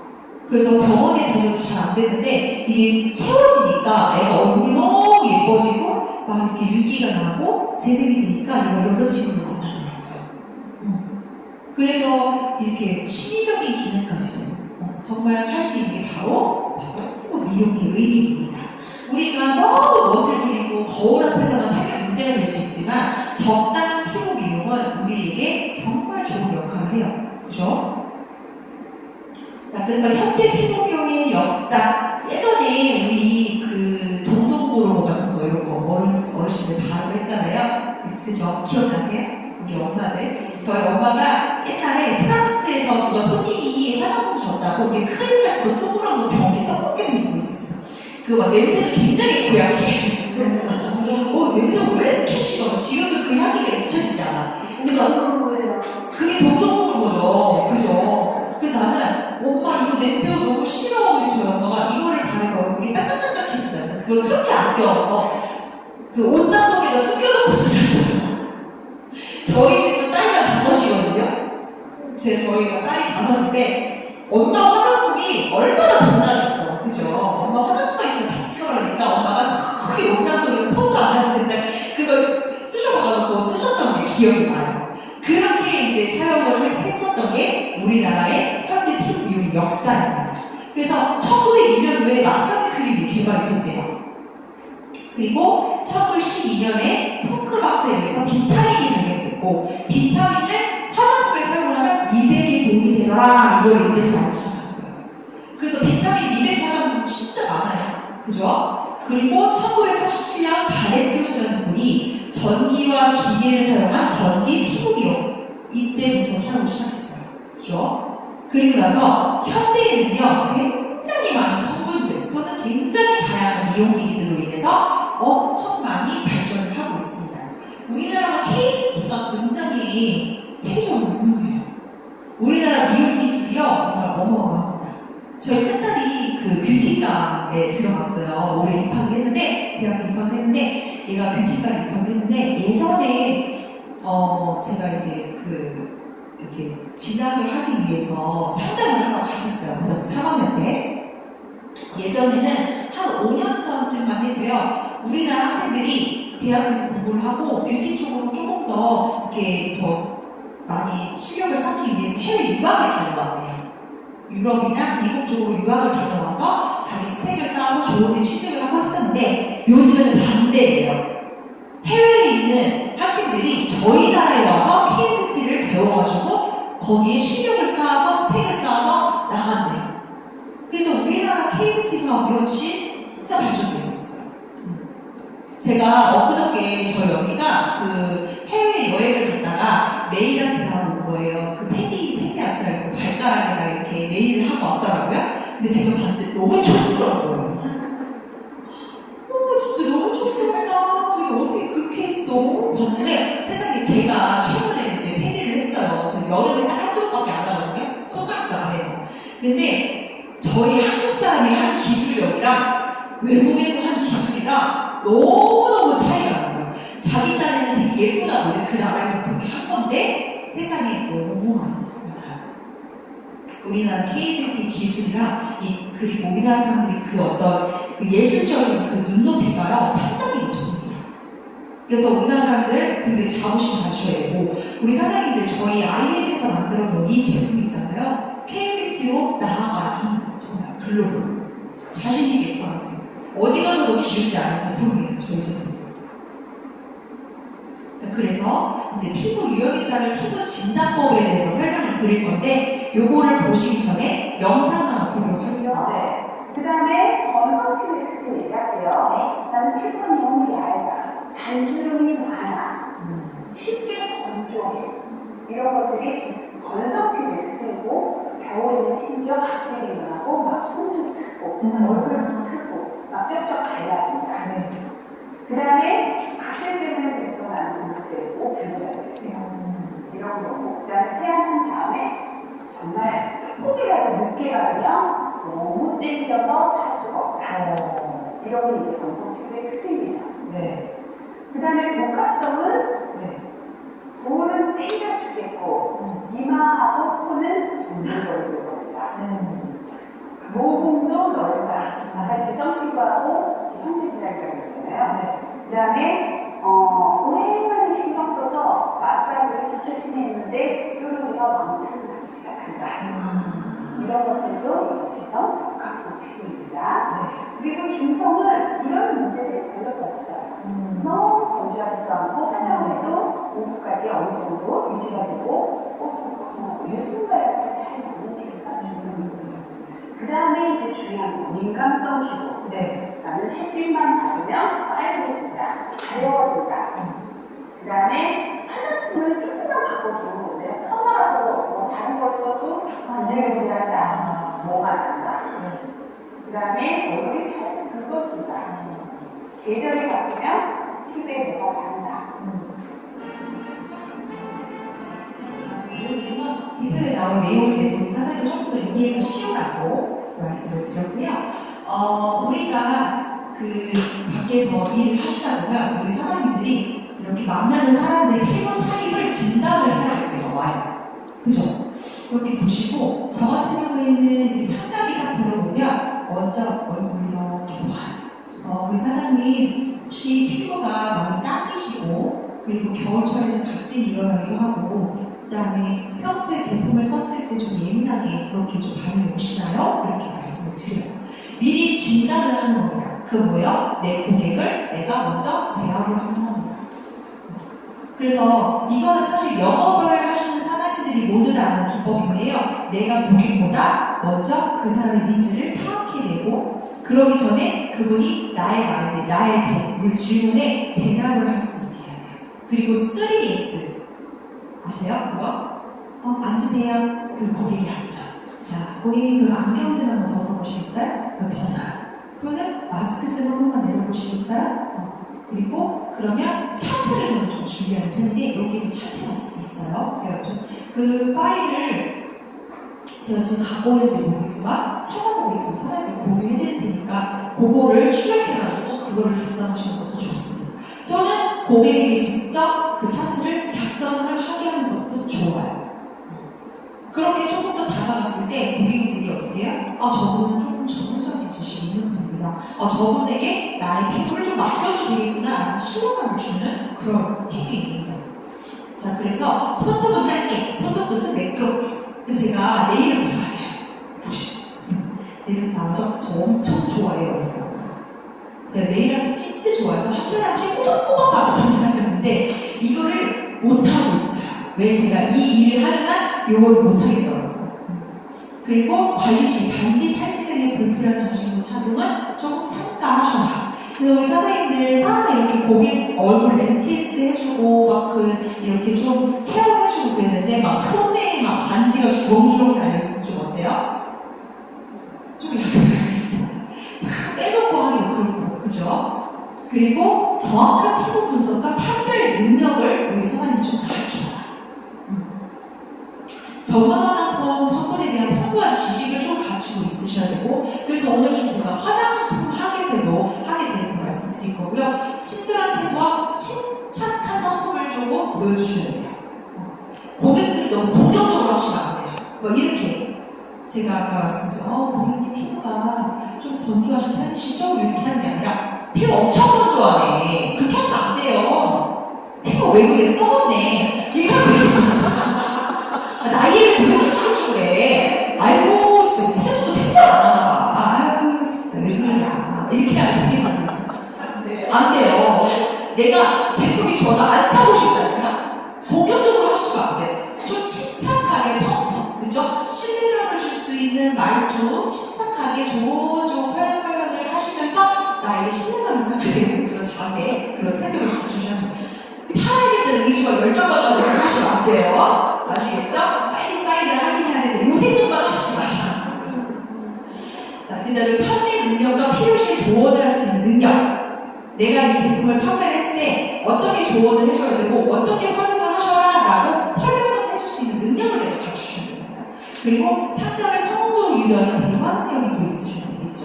그래서 병원에 다녀도 잘 안 되는데 이게 채워지니까 애가 얼굴이 너무 예뻐지고 막 이렇게 윤기가 나고 재생이 되니까 얘가 여자친구를 만나더라고요. 그래서 이렇게 심리적인 기능까지 정말 할 수 있는 게 바로 피부 미용의 의미입니다. 우리가 너무 멋을 부리고 거울 앞에서만 살면 문제가 될 수 있지만 적당한 피부 미용은 우리에게 정말 좋은 역할을 해요. 그죠? 자, 그래서 현대 피부 미용의 역사. 예전에 우리 그 동동보로 같은 거 이런 거 어르신들 바르고 했잖아요. 그죠? 기억나세요? 우리 엄마들. 저희 엄마가 옛날에 프랑스에서 누가 손님이 화장품 줬다고 이게 크림 같은 거 동그란 거 병에 떡볶이 들고 있었어요. 그거 막 냄새도 굉장히 고약해. 냄새가 왜 이렇게 싫어? 지금도 그 향기가 잊혀지잖아. 그래서 그게 동동보는 거죠. 그죠? 그래서 나는 엄마 이거 냄새가 너무 싫어. 그래서 저희 엄마가 이거를 바르면 얼굴이 반짝반짝해진다. 그래서 그걸 그렇게 아껴서 그 옷장 속에다 숨겨놓고 쓰셨어요. 저희 집도 딸만 5이거든요. 저희가 딸이 5인데 엄마 화장품이 얼마나 돈나겠어. 그죠? 엄마 화장품만 있으면 다 치워라니까 엄마가 저기 옷장 속에서 손도 안 하는데 그걸 쑤셔박아놓고 쓰셨던 게 기억이 나요. 그렇게 이제 사용을 했었던 게 우리나라의 현대 피부 미용의 역사입니다. 그래서 1902년도에 마사지 크림이 개발이 됐대요. 그리고 1912년에 푸크박스에 의해서 비타민이 발견됐고 비타민을 화장품에 사용을 하면 미백에 도움이 되더라. 이걸 이때 알고 시작한 거예요. 그래서 비타민 미백 화장품 진짜 많아요. 그죠? 그리고 1947년 바레표주라는 분이 전기와 기계를 사용한 전기 피부 미용 이때부터 사용을 시작했어요. 그죠? 그리고 나서 현대에는요 굉장히 많은 성분들 또는 굉장히 다양한 미용기기들로 인해서 엄청 많이 발전을 하고 있습니다. 우리나라가 K-뷰티가 굉장히 세계적으로 유명해요. 우리나라 미용 기술이요 정말 어마어마합니다. 저희 큰딸이 그 뷰티과에 들어갔어요. 올해 입학을 했는데 대학교 입학을 했는데 얘가 뷰티과에 입학을 했는데 예전에 제가 이제 이렇게 진학을 하기 위해서 상담을 하러 갔었어요. 고등학교 3학년 때. 예전에는 한 5년 전쯤만 해도요, 우리나라 학생들이 대학에서 공부를 하고 뷰티 쪽으로 조금 더 이렇게 더 많이 실력을 쌓기 위해서 해외 유학을 다녀왔대요. 유럽이나 미국 쪽으로 유학을 다녀와서 자기 스펙을 쌓아서 좋은 데 취직을 하고 했었는데 요즘에는 반대예요. 해외에 있는 학생들이 저희 나라에 와서 K-뷰티를 배워가지고 거기에 실력을 쌓아서 스펙을 쌓아서 나간대요. 그래서 우리나라 K-뷰티 사업이 진짜 발전되고 있어요. 제가 엊그저께 저희 언니가 그 해외 여행을 갔다가 네일 아트를 하고 온 거예요. 그 페디 아트라 해서 발가락에다 이렇게 네일을 하고 왔더라고요. 근데 제가 봤는데 너무 촌스러워요. 진짜 너무 촌스럽다. 이거 어떻게 그렇게 했어? 봤는데 세상에 제가 최근에 이제 페디를 했어요. 저는 여름에 딱 한두 번밖에 안 하거든요. 손가락도 안 해요. 근데 저희 한국 사람이 한 기술력이랑 외국에서 한 기술이랑 너무너무 차이가 나요. 자기 딴에는 되게 예쁘다고 이제 그 나라에서 그렇게 한 건데 세상에 너무 많이 나요. 우리나라 K-뷰티 기술이랑 그리고 우리나라 사람들이 그 어떤 그 예술적인 그 눈높이가요 상당히 높습니다. 그래서 우리나라 사람들 굉장히 자부심 가져야 되고 우리 사장님들 저희 IM에서 만들어 놓은 이 제품 있잖아요. KBT로 나아가야 합니다. 정말 글로벌 자신 있게 입고하세요. 어디 가서도 기죽지 않은 제품이에요. 저희 제품. 자, 그래서 이제 피부 유형에 따른 피부 진단법에 대해서 설명을 드릴 건데 요거를 보시기 전에 영상 하나 보도록 하겠습니다. 네. 그 다음에 건성 피부 특징 얘기할게요. 나는 피부가 너무 얇아. 잔주름이 많아. 쉽게 건조해. 이런 것들이 건성 피부의 특징이고 겨울에는 심지어 각질이 일어나고 막 손도 트고 얼굴도 트고 막 쩍쩍 갈라진다. 그 다음에 각질 때문에 그래서 나는 모습들이 꼭 들어가야 돼요. 이런 거고 그 다음에 세안한 다음에 정말 조금이라도 늦게 가면 너무 땡겨서 살 수가 없다. 이런 게 이제 건성 피부의 특징입니다. 네. 그 다음에 복합성은 네. 볼은 땡겨주겠고 이마하고 코는 동글거릴 겁니다. 모공도 넓다. 아까 지성피부하고 형체질환이라고 했잖아요. 그 다음에 오랜만에 신경 써서 마사지를 열심히 했는데 뾰루지가 왕창 나기 시작한다. 이런 것들도 지성 복합성 피부입니다. 그리고 중성은 이런 문제들이 별로 없어요. 너무 건조하지도 않고 화장을 해도 오후까지 어느 정도 유지가 되고 뽀송뽀송하고 유순과의 잘 맞는 피부가 중성이거든요. 그 다음에 이제 중요한 거 민감성 피부. 네. 나는 햇빛만 받으면 빨개진다, 가려워진다. 그 다음에 화장품을 조금만 바꿔도 내가 서늘어서 뭐 다른 걸 써도 문질문질한다, 뭐가 난다. 그 다음에 얼굴이 잘 붉어진다. 계절이 바뀌면 피부에 뭐가 난다. 기표에 나온 내용에 대해서 우리 사장님 조금 더 이해가 쉬우라고 말씀을 드렸고요. 우리가 그 밖에서 일을 하시다 보면 우리 사장님들이 이렇게 만나는 사람들의 피부 타입을 진단을 해야 될 때가 와요. 그죠? 이렇게 보시고 저 같은 경우에는 이 상담이가 들어보면 먼저 얼굴이 이렇게 보아요. 우리 사장님 혹시 피부가 많이 당기시고 그리고 겨울철에는 각질이 일어나기도 하고 그 다음에 평소에 제품을 썼을 때 좀 예민하게 그렇게 좀 반응이 오시나요? 이렇게 말씀을 드려요. 미리 진단을 하는 겁니다. 그 뭐예요? 내 고객을 내가 먼저 제압을 하는 겁니다. 그래서 이거는 사실 영업을 하시는 사장님들이 모두 다 아는 기법인데요. 내가 고객보다 먼저 그 사람의 니즈를 파악해내고 그러기 전에 그분이 나의 말에 나의 질문에 대답을 할 수 있게 해야 돼요. 그리고 3S 아세요? 그거? 앉으세요. 그리고 고객이 앉아. 자, 고객님 그럼 안경질 한번 벗어보시겠어요? 벗어요. 또는 마스크 좀 한 번만 내려보시겠어요? 그리고 그러면 차트를 저는 좀 준비하는 편인데 여기도 차트가 있어요. 제가 좀 그 파일을 제가 지금 갖고 있는지 모르겠지만 찾아보고 있으면 사장님이 공유해드릴 테니까 그거를 출력해가지고 그거를 작성하시는 것도 좋습니다. 또는 고객에게 직접 그 차트를 작성을 하게 하는 것도 좋아요. 그렇게 조금 더 다가갔을 때 고객님들이 어떻게 해요? 저분은 조금 전문적인 지식이 있는 분입니다. 저분에게 나의 피부를 좀 맡겨도 되겠구나 라는 신뢰감을 주는 그런 힘입니다. 자, 그래서 손톱은 짧게, 손톱 끝은 매끄럽게. 그래서 제가 네일을 좋아해요. 보시죠. 네일 나오죠? 저 엄청 좋아해요. 이거. 네일 아트 진짜 좋아해서 한 달에 한 번씩 꼬박꼬박 받았던 사람이었는데 이거를 못하고 있어요. 왜 제가 이 일을 하는 한 이걸 못하겠더라고요. 그리고 관리시, 반지, 팔찌 등의 불필요한 장신구 착용은 조금 삼가하셔라. 그래서 우리 사장님들 막 이렇게 고객 얼굴 렌티스 해주고 막 이렇게 좀 체험해주고 그랬는데 막 손에 막 반지가 주렁주렁 달려있으면 좀 어때요? 좀 약간 있잖아요. 다 빼놓고 하기도 그렇고, 그죠? 그리고 정확한 피부 분석과 판별 능력을 우리 사장님 좀 가르쳐라. 전문 화장품 성분에 대한 풍부한 지식을 좀 갖추고 있으셔야 되고, 그래서 오늘 좀 제가 화장품 하객으로 하게 대해서 말씀드릴 거고요. 친절한 태도와 침착한 성품을 조금 보여주셔야 돼요. 고객들이 너무 공격적으로 하시면 안 돼요. 뭐 이렇게 제가 아까 말씀드렸죠. 고객님 피부가 좀 건조하신 편이시죠? 이렇게 하는 게 아니라 피부 엄청 건조하네. 그렇게 하시면 안 돼요. 피부가 왜 그래? 썩었네. 얘가 그랬어. 나이에 저렇게 추고 그래. 아이고, 진짜 세수도 생각 안 하나 봐. 아이고, 진짜 왜 그러냐. 이렇게 하면 되겠어. 안 돼요. 내가 제품이 좋아도 안 사고 싶다니까 공격적으로 하시면 안 돼. 좀 침착하게 성품, 그죠? 신뢰감을 줄 수 있는 말투, 침착하게 좋은 설명을 하시면서 나에게 신뢰감을 상실되는 그런 자세, 그런 태도를 갖추셔야 돼요. 팔아야겠다는 의지와 열정과 가지고 하시면 안 돼요. 아시겠죠? 빨리 사인을 하긴 해야 되는데 요 생각만 하시지 마시고. 자, 그 다음에 판매 능력과 필요시 조언을 할 수 있는 능력. 내가 이 제품을 판매를 했을 때 어떻게 조언을 해줘야 되고 어떻게 활용을 하셔라 라고 설명을 해줄 수 있는 능력을 내가 갖추셔야 됩니다. 그리고 상담을 성공적으로 유도하는 대화 능력이 있으셔야 되겠죠.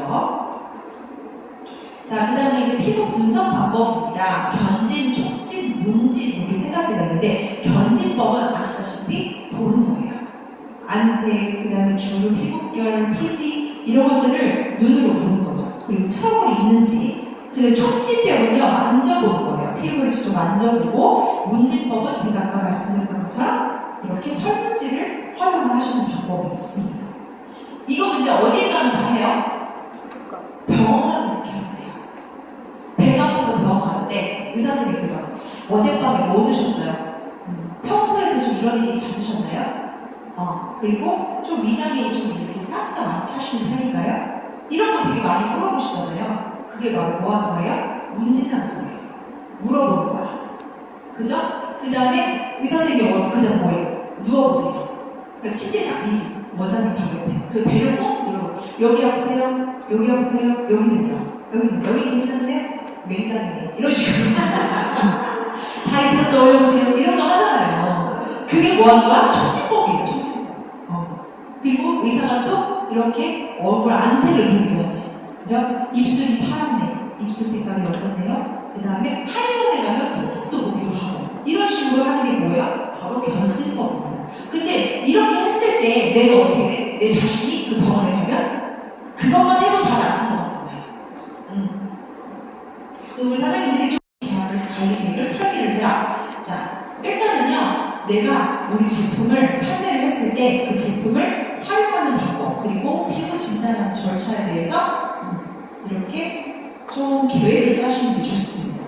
자, 그 다음에 이제 피부 분석 방법입니다. 견진, 촉진, 문진 이렇게 세 가지가 있는데 견진법은 아시다시피 보는 거예요. 안색, 그 다음에 주름, 피부결, 피지 이런 것들을 눈으로 보는 거죠. 그리고 트러블이 있는지. 그 촉진법은요, 만져보는 거예요. 피부를 직접 만져보고, 문진법은 제가 아까 말씀드렸던 것처럼 이렇게 설문지를 활용을 하시는 방법이 있습니다. 이거 근데 어디에 가면 다 해요? 병원 가면 이렇게 해서 돼요. 배가 아파서 병원 가는데 의사 선생님 그죠? 어젯밤에 뭐 드셨어요? 평소에도 좀 이런 일이 잦으셨나요? 그리고 좀 위장이 좀 이렇게 가스가 많이 차시는 편인가요? 이런 거 되게 많이 물어보시잖아요. 그게 바로 뭐 하는 거예요? 문진하는 거예요. 물어보는 거야. 그죠? 그 다음에 의사 선생님이 그 다음 뭐예요? 누워보세요. 그러니까 침대 딱 이지. 원장님 바로 옆에. 그 배를 꾹 눌러보고 여기 아프세요? 여기 아프세요? 여기는요? 여기 괜찮으세요? 맹장이네. 이런 식으로. 다리 들어 올려보세요. 이런 거 하잖아요. 그게 뭐 하는 거야? 촉진법이에요. 촉진법. 그리고 의사가 또 이렇게 얼굴 안색을 보기로 하지. 그죠? 입술이 파랗네. 입술 색깔이 어떻네요? 그 다음에 한의원에 가면 손톱도 보기로 하고 이런 식으로 하는 게 뭐예요? 바로 견진법입니다. 근데 이렇게 했을 때 내가 어떻게 돼? 내 자신이 그 병원에 가면 그것만 해도 다 낫은 것 같잖아요. 우리 사장님들이 좀 계약을 관리 계획을 설계를 해라. 자, 일단은요, 내가 우리 제품을 판매를 했을 때 그 제품을 활용하는 방법 그리고 피부 진단하는 절차에 대해서 이렇게 좀 계획을 짜시는 게 좋습니다.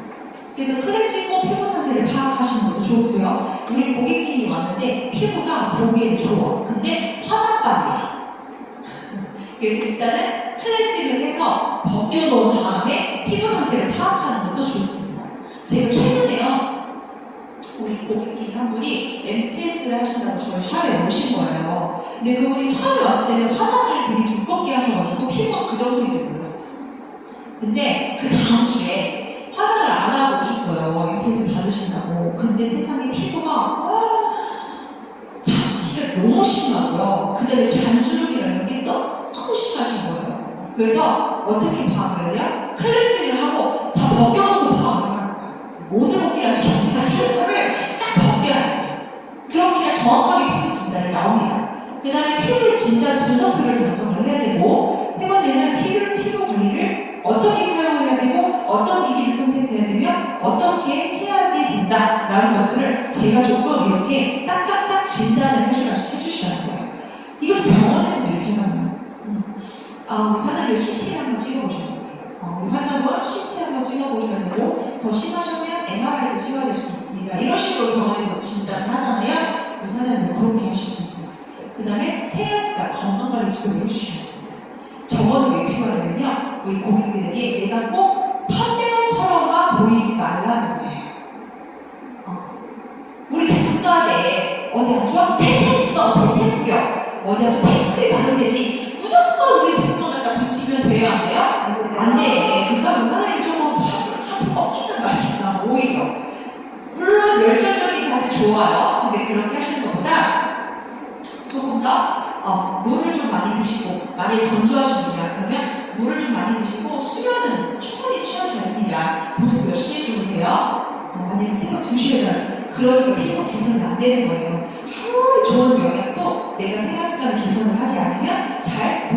그래서 클렌징 피부 상태를 파악하시는 것도 좋고요. 우리 고객님이 왔는데 피부가 보기엔 좋아. 근데 화장반이야. 그래서 일단은 클렌징을 해서 벗겨놓은 다음에 피부 상태를 파악하는 것도 좋습니다. 제가 최근에요, 우리 고객님 한 분이 MTS를 하신다고 저희 샵에 오신 거예요. 근데 그분이 처음에 왔을 때는 화장을 되게 두껍게 하셔가지고 피부가 그 정도인지 몰랐어요. 근데 그 다음 주에 화장을 안 하고 오셨어요. MTS 받으신다고. 근데 세상에 피부가 잔티가 너무 심하고요. 그 다음에 잔주름이라는 게 너무 심하신 거예요. 그래서 어떻게 파악을 해야 돼요? 클렌징을 하고 다 벗겨놓고 파악을 하는 거예요. 옷을 벗기라는 게 아니라 피부를 싹 벗겨야 돼요. 그렇게 해야 정확하게 피부 진단이 나옵니다. 그 다음에 피부의 진단 분석표를 작성을 해야 되고, 세 번째는 피부 관리를 어떻게 사용을 해야 되고, 어떤 기기를 선택해야 되며, 어떻게 해야지 된다라는 것들을 제가 조금 이렇게 딱딱딱 진단을 해주셔야 돼요. 이건 병원에서도 이렇게 하잖아요. 우리 사장님 CT를 한번 찍어보셔야 돼요. 우리 환자분 CT 한번 찍어보셔야 되고, 더 심하시면 MRI도 찍어야 될 수도 있습니다. 이런 식으로 병원에서 진단을 하잖아요. 우리 사장님 그렇게 하실 수 있어요. 그 다음에 세안습관, 건강관리 지도를 해주셔야 됩니다. 저거는 왜 필요하냐면요, 우리 고객들에게 내가 꼭 판매처럼만 보이지 말라는 거예요. 우리 제품 써야 돼. 어디 안 좋아? 텐텐 써, 텐텐 뿌려. 어디 안 좋아? 패스크림 바르면 되지. 무조건 우리 제품을 갖다 붙이면 돼요, 안 돼요? 안 돼. 그러니까 사장님이 조금 한푼 꺾이는 말이야, 오히려. 물론 열정적인 자세 좋아요. 근데 그렇게 하시는 것보다 조금 더 물을 좀 많이 드시고, 만약에 건조하신 분이야 그러면 물을 좀 많이 드시고 수면은 충분히 취하셔야 됩니다. 보통 몇 시에 주무세요? 만약에 새벽 2시에 자요. 그러니까 피부 개선이 안 되는 거예요. 하루 아무리 좋은 영양도 내가 생활습관을 개선을 하지 않으면 잘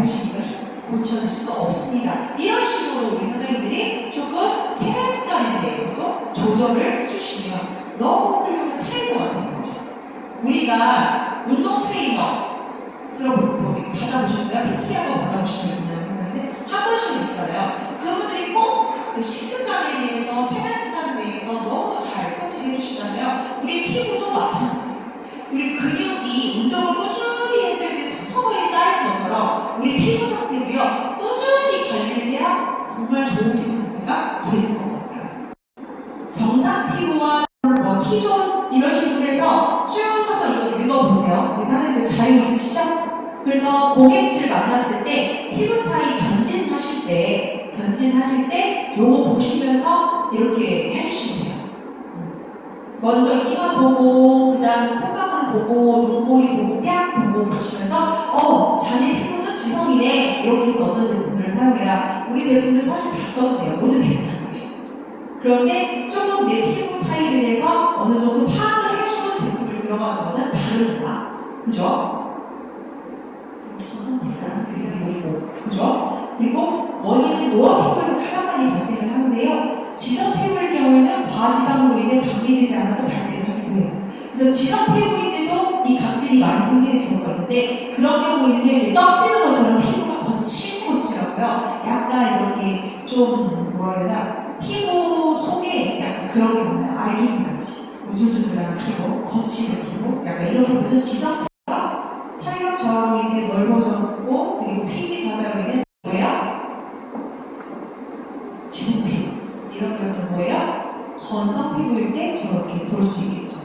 고쳐질 수가 없습니다. 이런 식으로 우리 선생님들이 조금 생활습관에 대해서도 조절을 해주시면 너무 훌륭한 트레이너가 되는 거죠. 우리가 운동 트레이너 받아보셨어요? PT 한번 받아보시는 분이 있는데 한 번씩 있잖아요. 그분들이 꼭 그 식습관에 대해서 생활습관에 대해서 너무 잘 코칭 해주시잖아요. 우리 피부도 마찬가지예요. 우리 근육이 운동을 꾸준히 했을 때 서서히 쌓이는 것처럼 우리 피부 상태도요 꾸준히 관리를 해야 정말 좋은 피부 상태가 되는 거거든요. 정상 피부와 뭐 T존 이런 식으로 해서 쭉 한번 이거 읽어보세요. 우리 선생님들 자유 있으시죠? 그래서 고객들 만났을 때 피부 타입 견진하실 때 요거 보시면서 이렇게 해주시면 돼요. 먼저 이마 보고 그 다음에 콧방울 보고 눈꼬리 보고 뺨 보고 보시면서 자네 피부는 지성이네 이렇게 해서 어떤 제품들을 사용해라. 우리 제품들 사실 다 써도 돼요. 모든 피부 타입에. 그런데 조금 내 피부 타입에 대해서 어느 정도 파악을 해주는 제품을 들어가는 거는 다릅니다. 그죠? 그죠? 그리고 원인은 노화 피부에서 가장 많이 발생을 하는데요. 지성 피부일 경우에는 과지방으로 인해 방리되지 않아도 발생을 하게 돼요. 그래서 지성 피부인데도 이 각질이 많이 생기는 경우가 있는데 그런 경우에는 이렇게 떡지는 것처럼 피부가 거칠고요. 약간 이렇게 좀 뭐라 해야 되나 피부 속에 약간 그런 게 있나요? 알갱이 같이 우줄주줄한 피부, 거치는 피부 약간 이런 부분은 지성 탄력 저항에 인해 넓어졌고 그리고 피지 바다로 인해 뭐예요? 지성 피부 이런 경우는 뭐예요? 건성 피부일 때 저렇게 볼 수 있겠죠.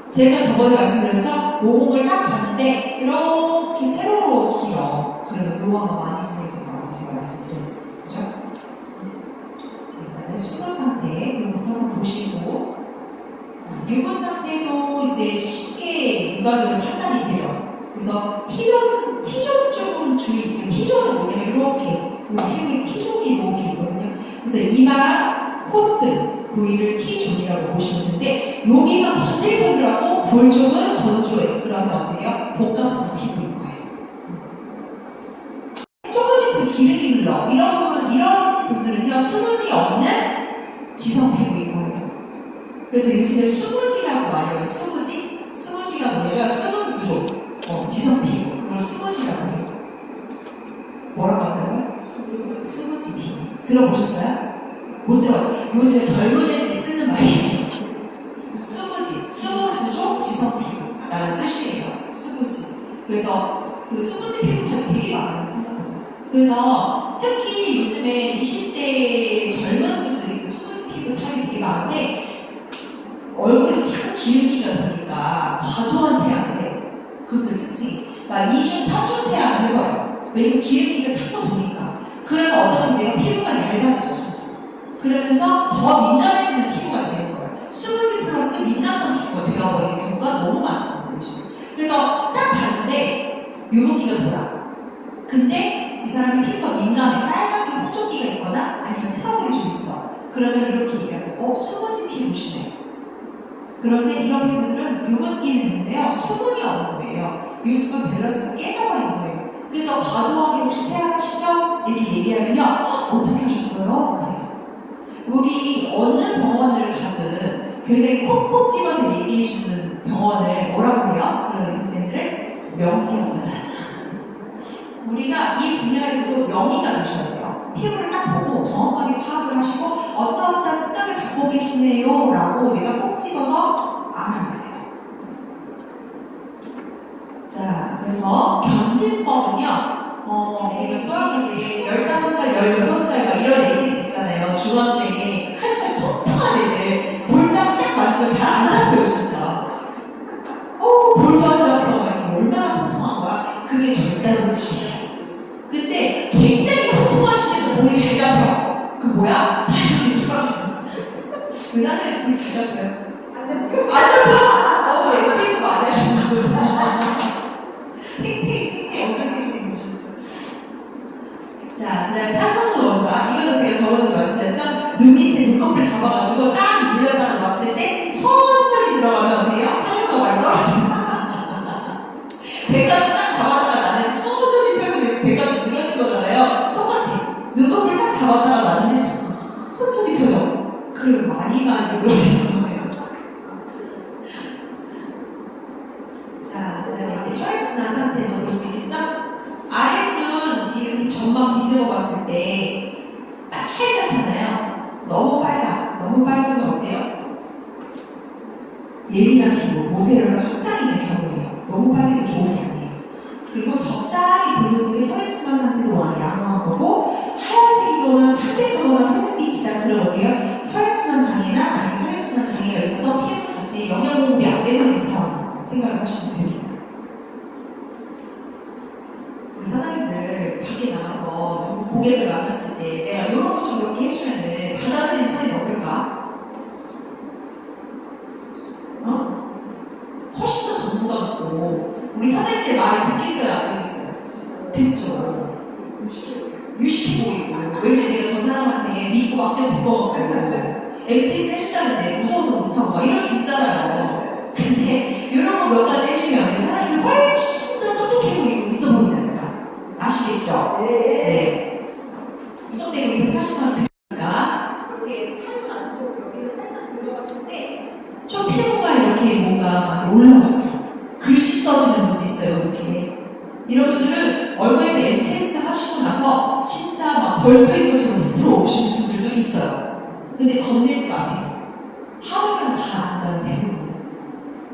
제가 저번에 말씀드렸죠? 모공을 딱 봤는데 이렇게 세로로 길어. 그러면 노화가 많이 진행된다고 제가 말씀드렸어요. 그죠? 일단은 수분 상태 이것부터 한번 보시고 유분 상태도 이제 쉽게 육안으로 판단이 되죠. 그래서 T존 좀 주의, T존은 뭐냐면 이렇게 피부에 T존이 이렇게 있거든요. 그래서 이마랑 콧등 부위를 T존이라고 보시면 되는데 여기가 번들번들하고 볼 쪽은 건조해. 그러면 어때요? 복합성 피부인 거예요. 조금 있으면 기름이 흘러. 이런 분들은요 수분이 없는 지성 피부인 거예요. 그래서 요즘에 수부지라고 말해요. 수부지가 뭐냐면 수분 부족. 지성 피부, 그걸 수부지라고 해요. 뭐라고 한다고요? 수부지 피부. 들어보셨어요? 못 들어요. 요즘에 젊은 애들이 쓰는 말이에요. 수부지, 수분 부족 지성 피부라는 뜻이에요. 수부지. 그래서 그 수부지 피부 타입 되게 많아요, 생각보다. 그래서 특히 요즘에 20대 젊은 분들이 그 수부지 피부 타입이 되게 많은데 얼굴에서 자꾸 기름기가 도니까 과도한 세안을 해요. 그분들 특징이. 그러니까 2중, 3중 세안을 해봐요. 왜냐면 기름기가 자꾸 도니까. 그러면 어떻게 돼요? 피부가 얇아지죠, 점점. 그러면서 더 민감해지는 피부가 되는 거예요. 수부지 플러스 민감성 피부가 되어버리는 경우가 너무 많습니다, 요즘. 그래서 딱 봤는데 유분기가 돌아. 근데 이 사람이 피부가 민감해. 빨갛게 홍조기가 있거나 아니면 트러블이 좀 있어. 그러면 이렇게 얘기하고 수부지 피부시네. 그런데 이런 피부들은 유분기는 있는데요. 수분이 없는 거예요. 유수분 밸런스가 깨져버린 거예요. 그래서 과도하게 혹시 세안하시죠? 이렇게 얘기하면요. 어떻게 하셨어요? 우리 어느 병원을 가든 굉장히 콕콕 집어서 얘기해주는 병원을 뭐라고 해요? 그런 의사선생님들을 명의라고 하잖아요. 우리가 이 분야에서도 명의가 되셔야 돼요. 피부를 딱 보고 정확하게 파악을 하시고 어떠한 습관을 갖고 계시네요 라고 내가 꼭 집어서 알아야 돼요. 자, 그래서 견진법은요 우리가 또 15살, 16살 막 이런 애들 있잖아요. 중학생이 한참 통통한 애들 볼당 딱 만지면 잘 안 잡혀요 진짜. 볼도 안 잡혀. 얼마나 통통한 거야? 그게 절단의 뜻이에요. 근데 굉장히 통통하신 애도 볼이 잘 잡혀. 그 뭐야? 다이어트 떨어지는 의사는 볼이 잘 잡혀요? 안 잡혀! 엑트리스 많이 하신다고 탱탱 엄청 탱탱 주셨어요. 자, 그 다음에 탄성도 검사. 이거는 제가 저번에 말씀드렸죠? 눈 밑에 눈꺼풀 잡아가지고 딱 물렸다가 놨을 때 천천히 들어가면 들어갔을 때 하얗잖아요. 너무 빨라. 너무 빨면 어때요? 예민한 피부, 모세혈을 확장이는 경우예요. 너무 빨리도 좋은 게 아니에요. 그리고 적당히 붉은색의 혈액순환 상태도 양호한 거고, 하얀색이거나 창백하거나 회색빛이 다 그런 어때요? 혈액순환 장애나 아니면 혈액순환 장애가 있어서 피부 자체에 영양 공급이 안 되고 있는 상황 생각을 하시면 됩니다. 우리 사장님들 밖에 나가서 고객을 만났을 때 내가 이런 거 좀 몇 개 해주면은 받아들이는 사람이 어떨까? 훨씬 더 전문가 같고 우리 사장님들 말을 듣겠어요? 안 듣겠어요? 듣죠. 유식해 보이고 왠지 내가 저 사람한테 믿고 맡겨 두고 MTS 해준다는데 무서워서 못하고 막 이럴 수 있잖아요. 근데 이런 거 몇 가지 해주면 사람이 훨씬 더 똑똑해 보이고 있어 보인다니까. 아시겠죠? 네. 구독되고 240만 드니까 이렇게 팔뚝 안쪽 여기를 살짝 돌려봤을 때 좀 피부가 이렇게 뭔가 많이 올라왔어요. 글씨 써지는 분도 있어요. 이렇게. 이런 분들은 얼굴에 MTS 하시고 나서 진짜 막 벌써인 것처럼 부풀어 오시는 분들도 있어요. 근데 겁내지 마세요. 하루면 가라앉아요, 대부분.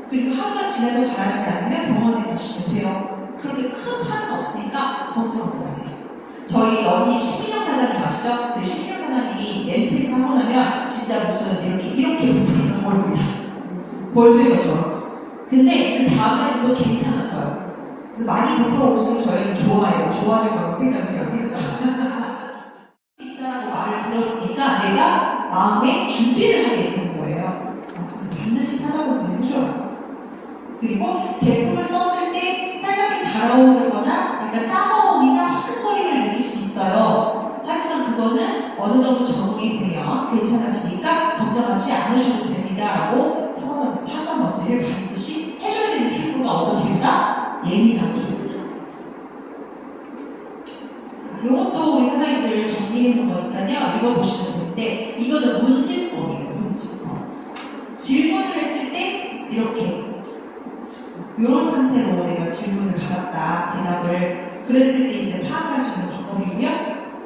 그리고 하루가 지나도 가라앉지 않으면 병원에 가시면 돼요. 그렇게 큰 탈은 없으니까 걱정하지 마세요. 저희 언니 신민영 사장님 아시죠? 저희 신민영 사장님이 MTS 하고 나면 진짜 무슨 이렇게 부풀어요, 얼굴이. 벌써인 것처럼. 근데 그 다음에는 또 괜찮아져요. 그래서 많이 부풀어 올수록 저희는 좋아해요. 좋아질 거라고 생각해요. 있다라고 말을 들었으니까 내가 마음에 준비를 하게 되는 거예요. 그래서 반드시 사자분들 해줘요. 그리고 제품을 썼을 때 빨갛게 달아오르거나 약간 따가움이나 화끈거림을 느낄 수 있어요. 하지만 그거는 어느 정도 적응이 되면 괜찮아지니까 걱정하지 않으셔도 됩니다라고 사전 먼지를 반드시 해줘야 되는 피부가 어떤 피부다? 예민한 피부. 이것도 우리 사장님들 정리해놓은 거니까요. 읽어보시면 되는데 이거는 문진법이에요. 문진법. 질문을 했을 때 이렇게 이런 상태로 내가 질문을 받았다. 대답을 그랬을 때 이제 파악할 수 있는 방법이고요.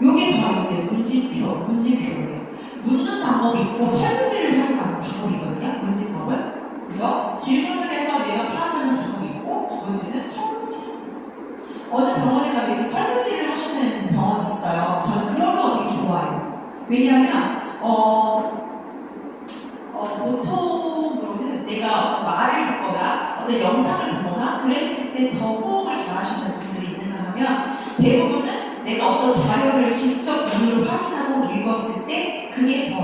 이게 바로 이제 문진표예요. 묻는 방법이 있고 설문지를 활용하는 방법이거든요. 문진법은. 그죠? 질문을 해서 내가 파악하는 방법이 있고 두 번째는 설문지. 어느 병원에 가면 설문지를 하시는 병원이 있어요. 저는 그런 거 되게 좋아해요. 왜냐하면 보통으로는 내가 어떤 말을 듣거나 어떤 영상을 보거나 그랬을 때 더 호응을 잘 하시는 분들이 있는가 하면 대부분은 내가 어떤 자료를 직접 눈으로 확인하고 읽었을 때 그게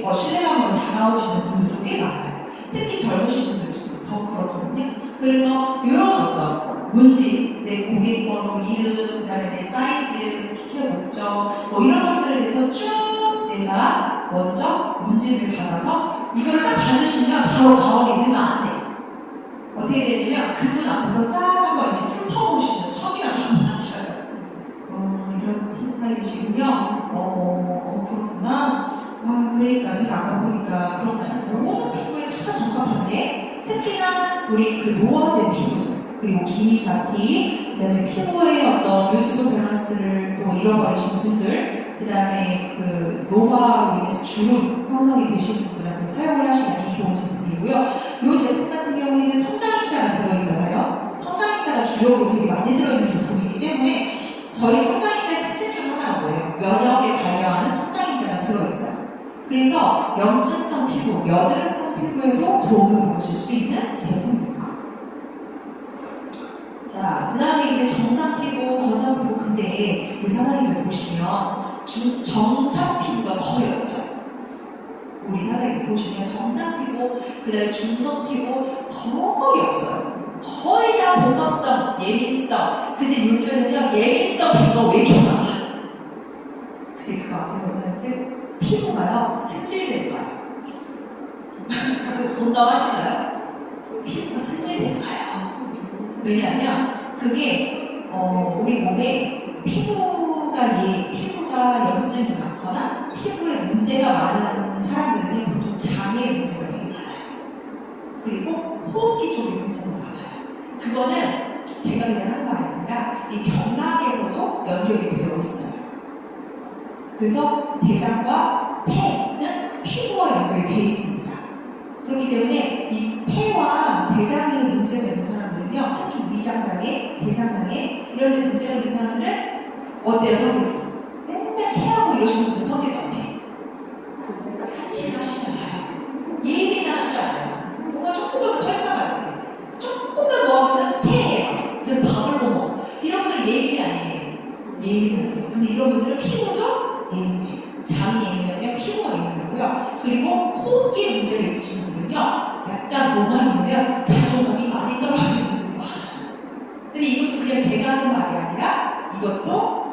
더 신뢰감으로 다가오시는 분들도 꽤 많아요. 특히 젊으신 분들일수록 더 그렇거든요. 그래서 이런 어떤 문진, 내 고객번호, 이름, 그 다음에 내 사이즈, 스킨케어 목적 뭐 이런 것들에 대해서 쭉 내가 먼저 문진을 받아서 이걸 딱 받으시면 바로 가방에 넣으면 안 돼요. 어떻게 되냐면 그분 앞에서 쫙 한번 이렇게 훑어보시는 척이랑 한번 하셔요. 이런 피부 타입이시군요. 그렇구나. 그러니까 제가 아까 보니까 그렇구나. 모든 피부에 다 적합한데 특히나 우리 그 노화된 피부죠. 그리고 기미자티, 그 다음에 피부의 어떤 유수분 밸런스를 또 잃어버리신 분들, 그 다음에 그 노화로 인해서 주름 형성이 되신 분들한테 사용을 하시면 아주 좋은 제품이고요. 이 제품 같은 경우에는 성장인자가 들어있잖아요. 성장인자가 주력으로 되게 많이 들어있는 제품이기 때문에 저희 성장인자의 특징 중 하나가 뭐예요? 면역에 관여하는 성장인자가 들어있어요. 그래서 염증성 피부, 여드름성 피부에도 도움을 받으실 수 있는 제품입니다. 자, 그 다음에 이제 정상 피부, 거상 피부. 근데 우리 사장님들 보시면 정상 피부가 거의 없죠. 우리 사장님 보시면 정상 피부, 그 다음에 중성 피부 거의 없어요. 거의 다 복합성, 예민성. 근데 요즘에는요, 예민성 피부가 왜 이렇게 많아? 근데 그거 아세요, 사장님들? 피부가요, 승질된 거예요. 공감하시나요? 피부가 승질된 거예요. 왜냐하면 그게 우리 몸에 피부가 염증이 많거나 피부에 문제가 많은 사람들은 보통 장에 문제가 되게 많아요. 그리고 호흡기 쪽에 문제가 많아요. 그거는 제가 그냥 하는 말이 아니라 이 경락에서도 연결이 되어 있어요. 그래서 대장과 폐는 피부와 연결이 되어 있습니다. 그렇기 때문에 이 폐와 대장에 문제가 있는 사람들은요, 특히 위장장애, 대장장애 이런 데 문제가 있는 사람들은 어때요, 성격이? 맨날 체하고 이러시는 분들 성격이 어때? 하시잖아요. 예민하시잖아요. 뭔가 조금만 설사하는데 조금만 뭐 하면은 체해요. 그래서 밥을 못 먹어. 이런 분들은 예민이 아니에요. 예민하세요. 근데 이런 분들은 피부도 예민해요. 잠이 예민하면 피부가 예민하고요. 그리고 호흡기에 문제가 있으신 분들은요, 약간 뭐가 있냐면 자존감이 많이 떨어지는 분들이 많아요. 근데 이것도 그냥 제가 하는 말이 아니라 이것도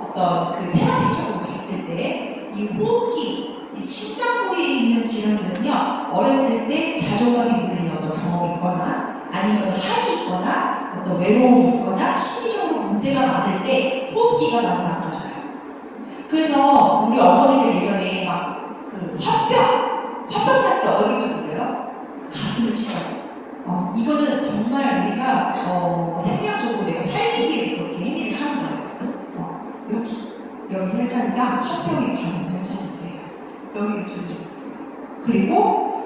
어떤 그 테라피적으로 봤을 때 이 호흡기, 이 심장 부위에 있는 질환들은요, 어렸을 때 자존감이 눌리는 어떤 경험이 있거나 아니면 한이 있거나 어떤 외로움이 있거나 심리적으로 문제가 많을 때 호흡기가 많이 나빠져요. 그래서 우리 어머니들 예전에 막 그 화병 났어. 어디도 들려요? 가슴을 치라고. 이거는 정말 우리가 생명적으로 내가 살기 위해서 그렇게 행위를 하는 거예요. 여기 혈자리가 화병에 관한 혈자리예요. 여기를 주세요. 그리고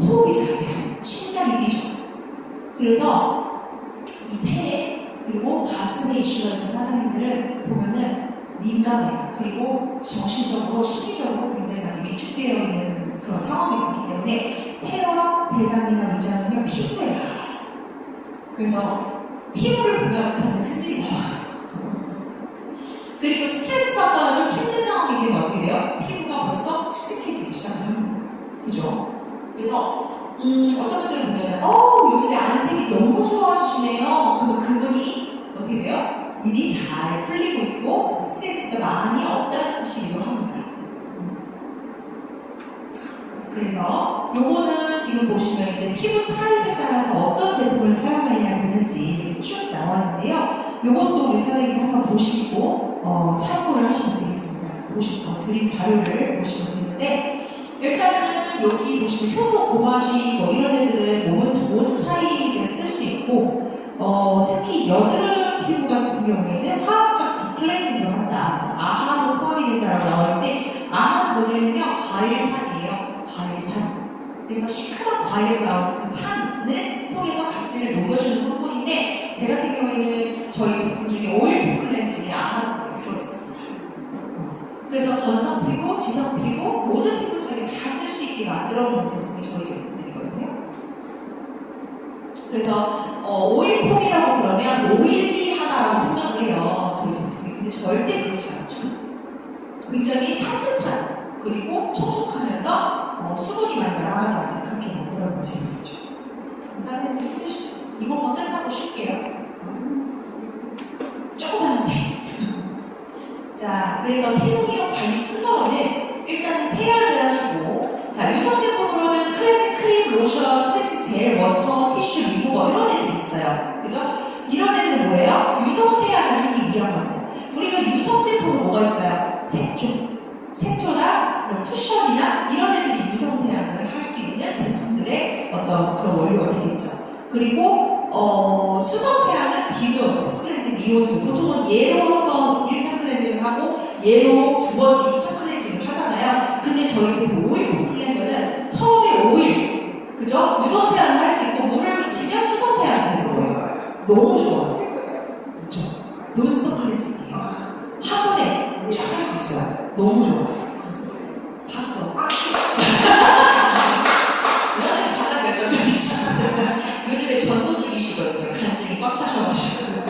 호흡이 잘 돼요. 심장이 뛰죠. 그래서 이 폐에 그리고 가슴에 이슈가 있는 사장님들은 보면은 민감해요. 그리고 정신적으로, 심리적으로 굉장히 많이 위축되어 있는 그런 상황이 많기 때문에 폐와 대장이나 위장은요, 피부에 나와요. 그래서 피부를 보면 의사는 스질이 나와요. 그리고 스트레스 받거나 좀 힘든 상황이 되면 어떻게 돼요? 피부가 벌써 칙칙해지기 시작합니다. 그죠? 그래서 어떤 분들 보면은 요즘에 안색이 너무 좋아지시네요. 그러면 그분이 어떻게 돼요? 일이 잘 풀리고 있고 스트레스가 많이 없다는 뜻이기도 합니다. 그래서 요거는 지금 보시면 이제 피부 타입에 따라서 어떤 제품을 사용해야 되는지 이렇게 쭉 나와 있는데요. 요것도 우리 선생님이 한번 보시고 참고를 하시면 되겠습니다. 드린 자료를 보시면 되는데, 일단은 여기 보시면 효소, 고마쥐 뭐 이런 애들은 모든 타입에 쓸 수 있고, 특히 여드름 피부 같은 경우에는 화학적 디클렌징을 한다. 그래서 아하도 포함이 된다라고 나와 있는데, 아하는 뭐냐면요, 과일산이에요. 과일산. 그래서 시큼한 과일에서 나오는 그 산을 통해서 각질을 녹여주는 성분인데, 제 같은 경우에는 저희 제품 중에 오일 포클렌징이 아하가 들어있습니다. 그래서 건성 피부, 지성 피부, 모든 피부 타입에 다 쓸 수 있게 만들어 놓은 제품이 저희 제품들이거든요. 그래서 오일폼이라고 그러면 오일리하다라고 생각을 해요. 저희 제품이. 근데 절대 그렇지 않죠. 굉장히 산뜻한, 그리고 촉촉하면서 수분이 많이 날아가지 않는 그렇게 만들어 놓은 제품이죠. 사장님 힘드시죠? 이것만 끝나고 쉴게요. 조금만 돼. 자, 그래서 피부 미용 관리 순서로는 일단은 세안을 하시고, 자, 유성 제품으로는 클렌징 크림, 로션, 클렌징 젤, 워터, 티슈, 리무버 이런 애들이 있어요. 그죠? 이런 애들은 뭐예요? 유성 세안을 하기 위한 겁니다. 우리가 유성 제품은 뭐가 있어요? 색조나 쿠션이나 이런 애들이 유성 세안을 할 수 있는 제품들의 어떤 그런 원료가 되겠죠. 그리고 수성 세안은 비누, 클렌징, 미온수, 보통은 얘로 한번 1차 클렌징을 하고 얘로 두 번째 2차 클렌징을 하잖아요. 근데 저희 제품 오일 클렌저는 처음에 오일, 그죠? 유성 세안을 할 수 있고 물을 묻히면 수성 세안이 되는 거예요. 너무 좋아서. 그죠? 논스톱 클렌징이에요. 한 번에 쫙 할 수 있어요. 너무 좋아요. 박수. 여자는 가장 결정적이시죠. 요즘에 전도 중이시거든요. 간증이 꽉 차셔가지고.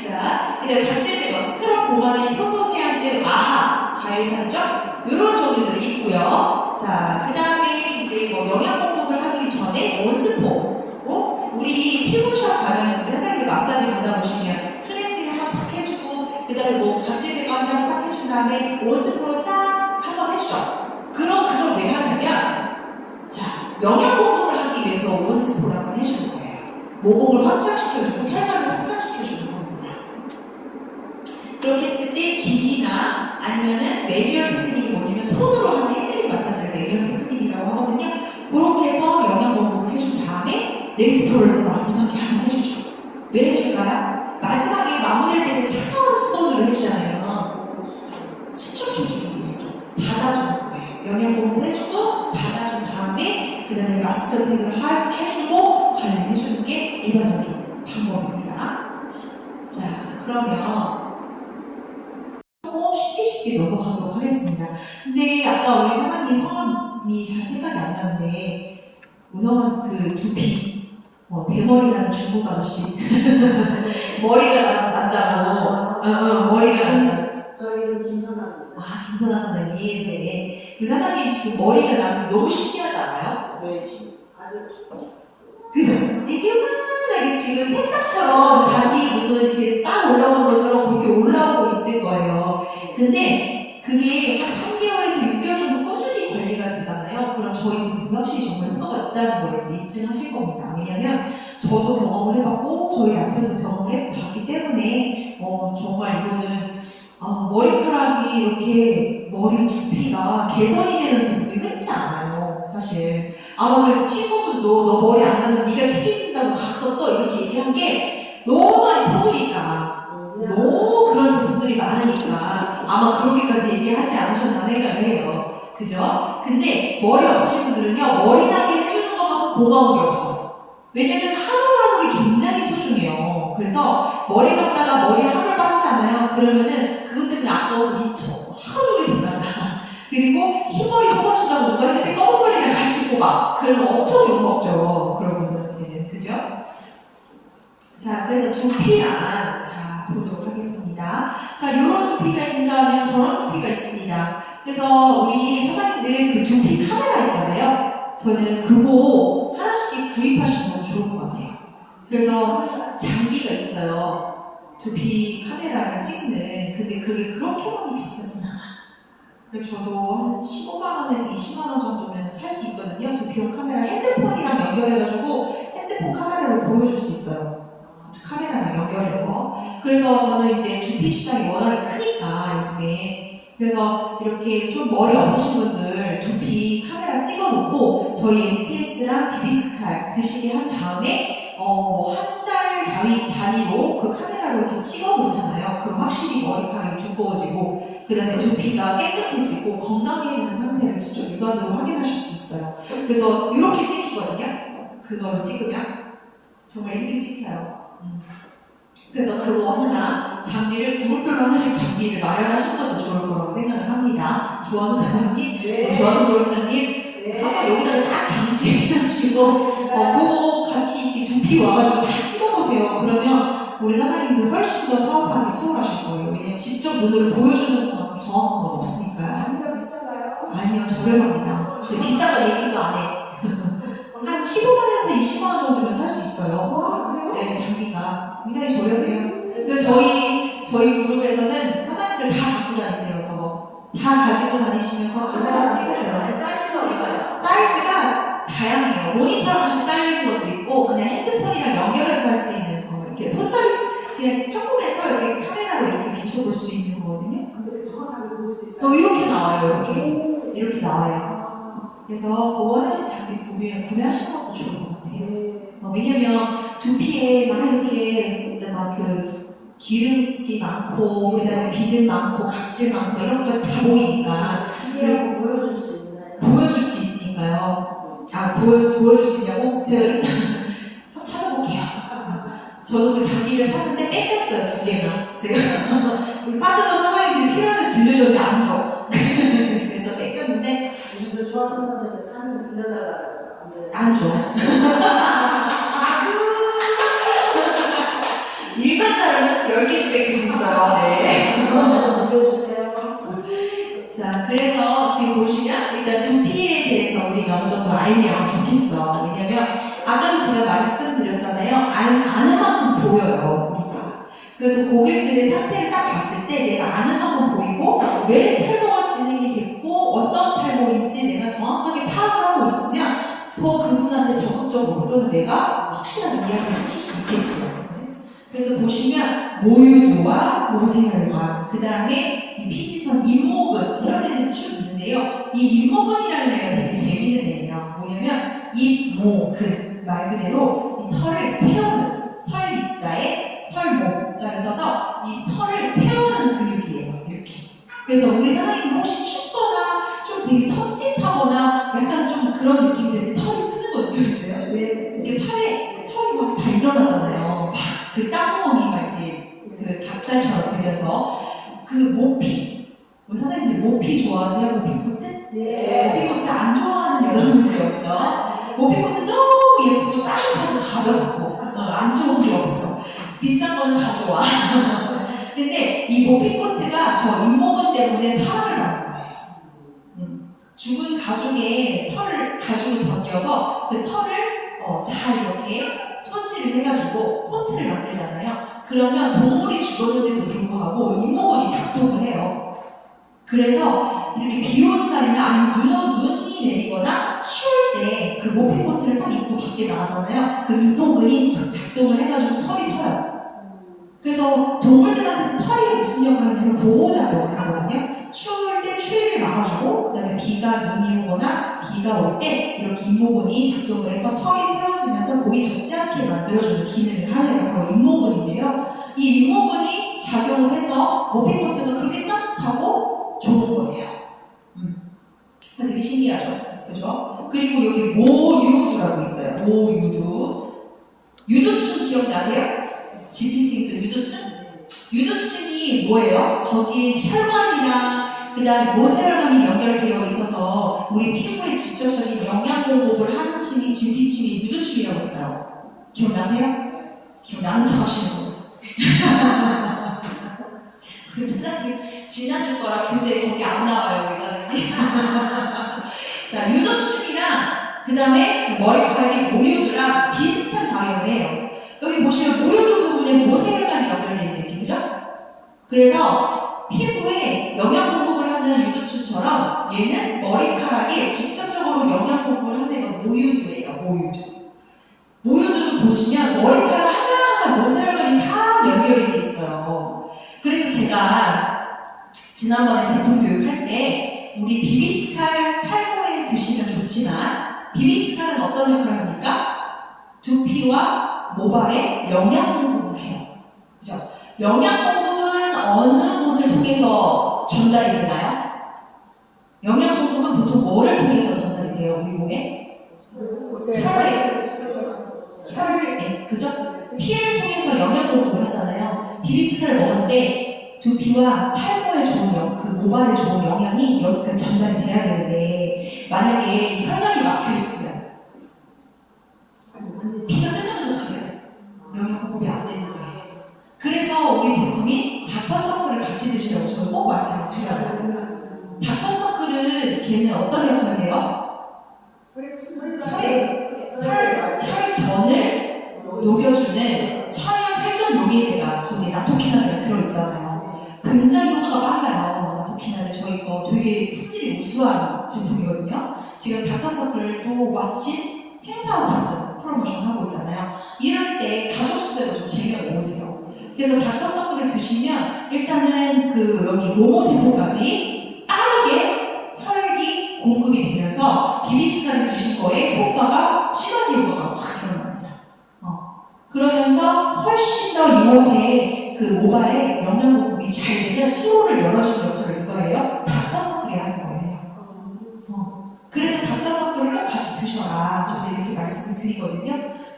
자, 이제 각질 제거, 스크럽, 고마지, 효소 세안제, 아하, 과일산이죠? 이런 종류들이 있고요. 자, 그 다음에 이제 뭐 영양 공급을 하기 전에 온스포. 우리 피부샵 가면 회사님들 마사지 받아 보시면 클렌징 한번 싹 해주고, 그 다음에 뭐 각질 제거 한다고 딱 해준 다음에 온스포로 쫙 한번 해주죠. 그럼 그걸 왜 하냐면, 자, 영양 공급을 하기 위해서 온스포를 한번 해주는 거예요. 모공을 확장시켜주고 혈관을 확장시켜주는 겁니다. 그렇게 했을 때 기기나 아니면은 매뉴얼 테크닉이 뭐냐면 손으로 하는 핸드링 마사지를 매뉴얼 테크닉이라고 하거든요. 그렇게 해서 영양 공급을 해준 다음에 레스토를 마지막에 한번 해주죠. 왜 해줄까요? 마지막에 마무리할 때는 차가운 수건으로 해주잖아요. 수축해주기 위해서. 일반적인 방법입니다. 자, 그러면 조금 쉽게 넘어가도록 하겠습니다. 근데 아까 우리 사장님 성함이 잘 생각이 안 나는데 우선 그 두피, 대머리 나는 중국 아저씨 머리가 난다고 머리가 난다. 저희는 김선아입니다. 아, 김선아 사장님. 네. 그 사장님 지금 머리가 나는 게 너무 신기하지 않아요? 네, 아주 그죠? 이게 환하게 지금 새싹처럼 자기 무슨 이렇게 싹 올라오는 것처럼 그렇게 올라오고 있을 거예요. 근데 그게 한 3개월에서 6개월 정도 꾸준히 관리가 되잖아요. 그럼 저희 지금 확실히 정말 효과가 있다는 걸 이제 입증하실 겁니다. 왜냐면 저도 경험을 해봤고 저희 남편도 경험을 해봤기 때문에 정말 이거는 머리카락이 이렇게 머리 두피가 개선이 되는 제품이 흔치 않아요. 사실 아마 그래서 친구분도 너 머리 안 나면 네가 책임진다고 갔었어 이렇게 얘기한 게 너무 많이 속으니까 너무 그런 제품들이 많으니까 아마 그렇게까지 얘기하지 않으셨나 생각을 해요. 그죠? 근데 머리 없으신 분들은요 머리 나게 해주는 것만큼 고마운 게 없어. 왜냐면 하루하루가 굉장히 소중해요. 그래서 머리 감다가 머리 한 올 빠지잖아요. 그러면은 그것 때문에 아까워서 미쳐. 하루 종일 생각나. 그리고 흰머리 뽑아준다고 누가 했는데 검은 머리를 같이 뽑아. 그러면 엄청 욕먹죠. 그런 분들한테는. 그죠? 자, 그래서 두피란, 자, 보도록 하겠습니다. 자, 요런 두피가 있는가 하면 저런 두피가 있습니다. 그래서 우리 사장님들 그 두피 카메라 있잖아요. 저는 그거 하나씩 구입하시면 너무 좋을 것 같아요. 그래서 장비가 있어요. 두피 카메라를 찍는. 근데 그게 그렇게 많이 비싸진 않아. 근데 저도 한 15만원에서 20만원 정도면 살 수 있거든요. 두피용 카메라 핸드폰이랑 연결해가지고 핸드폰 카메라로 보여줄 수 있어요. 카메라랑 연결해서. 그래서 저는 이제 두피 시장이 워낙에 크니까 요즘에. 그래서 이렇게 좀 머리 없으신 분들 두피 카메라 찍어놓고 저희 MTS랑 비비스칼 드시게 한 다음에 한 달 단위로 그 카메라로 이렇게 찍어놓잖아요. 그럼 확실히 머리카락이 두꺼워지고 그 다음에 두피가 깨끗해지고 건강해지는 상태를 직접 육안으로 확인하실 수 있어요. 그래서 이렇게 찍히거든요. 그걸 찍으면 정말 이렇게 찍혀요. 그래서 그거 하나 장비를 그룹별로 하나씩 장비를 마련하시는 것도 좋을 거라고 생각을 합니다. 좋아서 사장님, 좋아서 노력자님 한번 여기다 딱 장치해주시고 그거 같이 이렇게 두피 와가지고 다 찍어보세요. 그러면 우리 사장님들 훨씬 더 사업하기 수월하실 거예요. 왜냐면 직접 눈으로 보여주는 것만큼 정확한 건 없으니까요. 장비가 비싼가요? 아니요, 저렴합니다. 근데 비싸다 얘기도 안 해. 한 15만원에서 20만원 정도면 살 수 있어요. 와, 그래요? 네, 장비가 굉장히 저렴해요. 그래서 저희 그룹에서는 사장님들 다 갖고 다니세요. 저거 다 가지고 다니시면서 카메라 찍으셔요. 사이즈가 얼마예요? 사이즈가 다양해요. 모니터랑 같이 딸리는 것도 있고 그냥 핸드폰이랑 연결해서 할 수 있는 거 이렇게 손잡이 그냥 조금 해서 이렇게 카메라로 이렇게 비춰볼 수 있는 거거든요. 근데 정확하게 볼 수 있어요? 이렇게 나와요. 이렇게 나와요. 그래서 그거 하나씩 장비 구매하시는 것도 좋을 것 같아요. 왜냐면 두피에 막 이렇게 막 그 기름기 많고 그다음에 비듬 많고 각질 많고 이런 것까지 다 보이니까 그리고 보여줄 수 있나요? 보여줄 수 있으니까요. 보여줄 수 있냐고? 제가 일단 한번 찾아볼게요. 저도 그 장비를 샀는데 뺏겼어요. 2개나. 제가 우리 파트너 사장님들이 필요해서 빌려줬는데 안 줘. 그래서 뺏겼는데 요즘도 중앙선생님들 사는 거 빌려달라고 안 줘. 일반자로는 10개 뺏길 수 있어요. 네. 빌려주세요. 자, 그래서 지금 보시면 일단 두피에 대해서 우리가 어느 정도 알면 좋겠죠. 왜냐면 아까도 제가 말씀드렸잖아요. 아는 만큼 보여요. 우리가. 그래서 고객들의 상태를 딱 봤을 때 내가 아는 만큼 보이고 왜 탈모가 진행이 됐고 어떤 탈모인지 내가 정확하게 파악을 하고 있으면 더 그분한테 적극적으로 또는 내가 확실하게 이야기를 해줄 수 있겠죠. 그래서 보시면 모유두와 모세혈관, 그 다음에 이 피지선 잇모근 이런 애들이 쭉 있는데요. 이 잇모근이라는 애가 되게 재밌는 애예요. 뭐냐면 잇모근 말 그대로 이 털을 세우는 설 밑자에 털모자를 써서 이 털을 세우는 근육이에요. 이렇게. 그래서 우리 사장님 혹시 춥거나 좀 되게 섬찟하거나 약간 좀 그런 느낌이 들 때 털이 쓰는 거 느껴지세요? 네. 이렇게 팔에 털이 막 다 일어나잖아요. 막 그 땀구멍이 막 이렇게 그 닭살처럼 되면서 그 모피, 우리 선생님들 모피 좋아하세요? 모피코트? 모피코트 안 좋아하는 여러분들이 없죠? 모피코트 너무 예쁘고 따뜻하고 가볍고 안 좋은 게 없어. 비싼 거는 다 좋아. 근데 이 모피코트가 저 잇몸 때문에 사랑을 받는 거예요. 죽은 가죽에 가죽을 벗겨서 그 털을 잘 이렇게 손질을 해가지고 코트를 만들잖아요. 그러면 동물이 죽었는데도 불구하고 잇몸이 작동을 해요. 그래서 이렇게 비 오는 날이나 아니면 눈이 내리거나 추울 때 그 모피 코트를 딱 입고 밖에 나가잖아요. 그 잇몸이 작동을 해가지고 털이 서요. 그래서 동물들한테는 털이 무슨 역할을 하냐면 보호작용을 하거든요. 추울 때 추위를 막아주고, 그 다음에 비가 눈이 오거나 비가 올 때 이렇게 잇모근이 작동을 해서 털이 세워지면서 몸이 젖지 않게 만들어주는 기능을 하는 바로 잇모근인데요. 이 잇모근이 작용을 해서 모피코트가 그렇게 따뜻하고 좋은 거예요. 되게 신기하죠? 그죠? 그리고 여기 모유두라고 있어요. 모유두. 유두층 기억나세요? 지피층에서 유두층? 유두층이 뭐예요? 거기 혈관이랑 그 다음에 모세혈관이 연결되어 있어서 우리 피부에 직접적인 영양 공급을 하는 층이 지피층이 유두층이라고 있어요. 기억나세요? 기억나는 척 하시는 분. 우리 사장님 지난주 거랑 교재 거기 안 나와요, 우리 사장님. 자, 유두층이랑 그 다음에 머리카락의 모유두랑 비슷한 작용을 해요. 여기 보시면 모유두 부분에 모세혈관이 연결되어 있는 그죠? 그래서 피부에 영양 공급을 하는 유두층처럼 얘는 머리카락에 직접적으로 영양 공급을 하는 애가 모유두예요. 모유두도 보시면 머리카락 하나하나 모세혈관이 다 연결이 돼 있어요. 그래서 제가 지난번에 제품 교육할 때 우리 비비스칼 탈모에 드시면 좋지만 비비스칼은 어떤 역할을 합니까? 두피와 모발에 영양 공급을 해요. 그죠? 영양 공급은 어느 곳을 통해서 전달이 되나요? 영양 공급은 보통 뭐를 통해서 전달이 돼요? 우리 몸에? 혈에, 그죠? 피를 통해서 영양 공급을 하잖아요. 비비스칼을 먹을 때 두피와 탈모에 좋은 그 모발에 좋은 영양이 여기까지 전달이 돼야 되는데 만약에 혈관이 막혀 있으면 피가 끈적끈적하면 영양 공급이 안 되는 거예요. 그래서 우리 제품이 닥터서클을 같이 드시라고 저는 꼭 말씀을 드려요. 닥터서클은 걔는 어떤 역할을 해요? 혈전을 녹여주는 천연 혈전 용해제가 거기에 나토키나제가 들어있잖아요. 굉장히 효과가 빨라요. 나토키나제 저희 거 되게 품질이 우수한 제품이거든요. 지금 닥터서클을 또 마침 행사와 같은 프로모션 하고 있잖아요. 이럴 때 가족 수대로 좀 즐겨 먹으세요. 그래서 닥터서클을 드시면 일단은 그 여기 모모센터까지 빠르게 혈액이 공급이 되면서 비비스칼을 드신 거에 효과가 시너지 효과가 확 일어납니다. 그러면서 훨씬 더 이곳에 그 모발에 영양 공급이 잘 되면 수로를 열어주는 역할을 누가 해요? 닥터서클이 하는 거예요. 그래서 닥터서클을 꼭 같이 드셔라. 저도 이렇게 말씀을 드리거든요.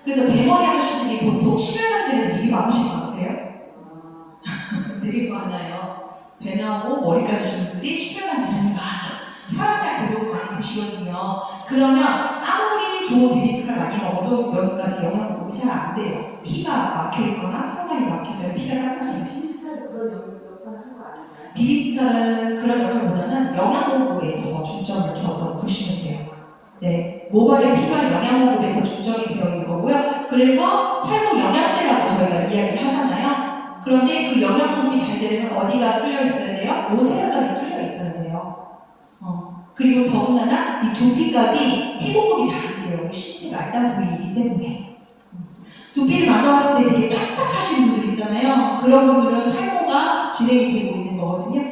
그래서 대머리 아저씨들이 보통 실험하시는 되게 많으신 것 같아요. 되게 많아요. 배 나오고 머리까지 주신 분들이 출혈한지 하니까 혈압약 대부분 많이 드시거든요. 그러면 아무리 좋은 비비스칼 많이 먹어도 여기까지 영양 공급이 잘 안 돼요. 피가 막혀있거나 혈관이 막혀서 피가 깎아서 비비스칼도 그런 역할을 하는 거 아닌가요? 비비스칼은 그런 역할보다는 영양 공급에 더 중점을 줬다고 보시면 돼요. 네, 모발의 피가 영양 공급에 더 중점이 되어 있는 거고요. 그래서 탈모 영양제라고 저희가 이야기를 하잖아요. 그런데 그 영양 공급이 잘 되려면 어디가 뚫려 있어야 돼요? 모세혈관이 뚫려 있어야 돼요. 그리고 더군다나 이 두피까지 피 공급이 잘 안 돼요. 우리 신체가 알단 부위이기 때문에. 두피를 만져봤을 때 되게 딱딱하신 분들 있잖아요. 그런 분들은 탈모가 진행이 되고 있는 거거든요.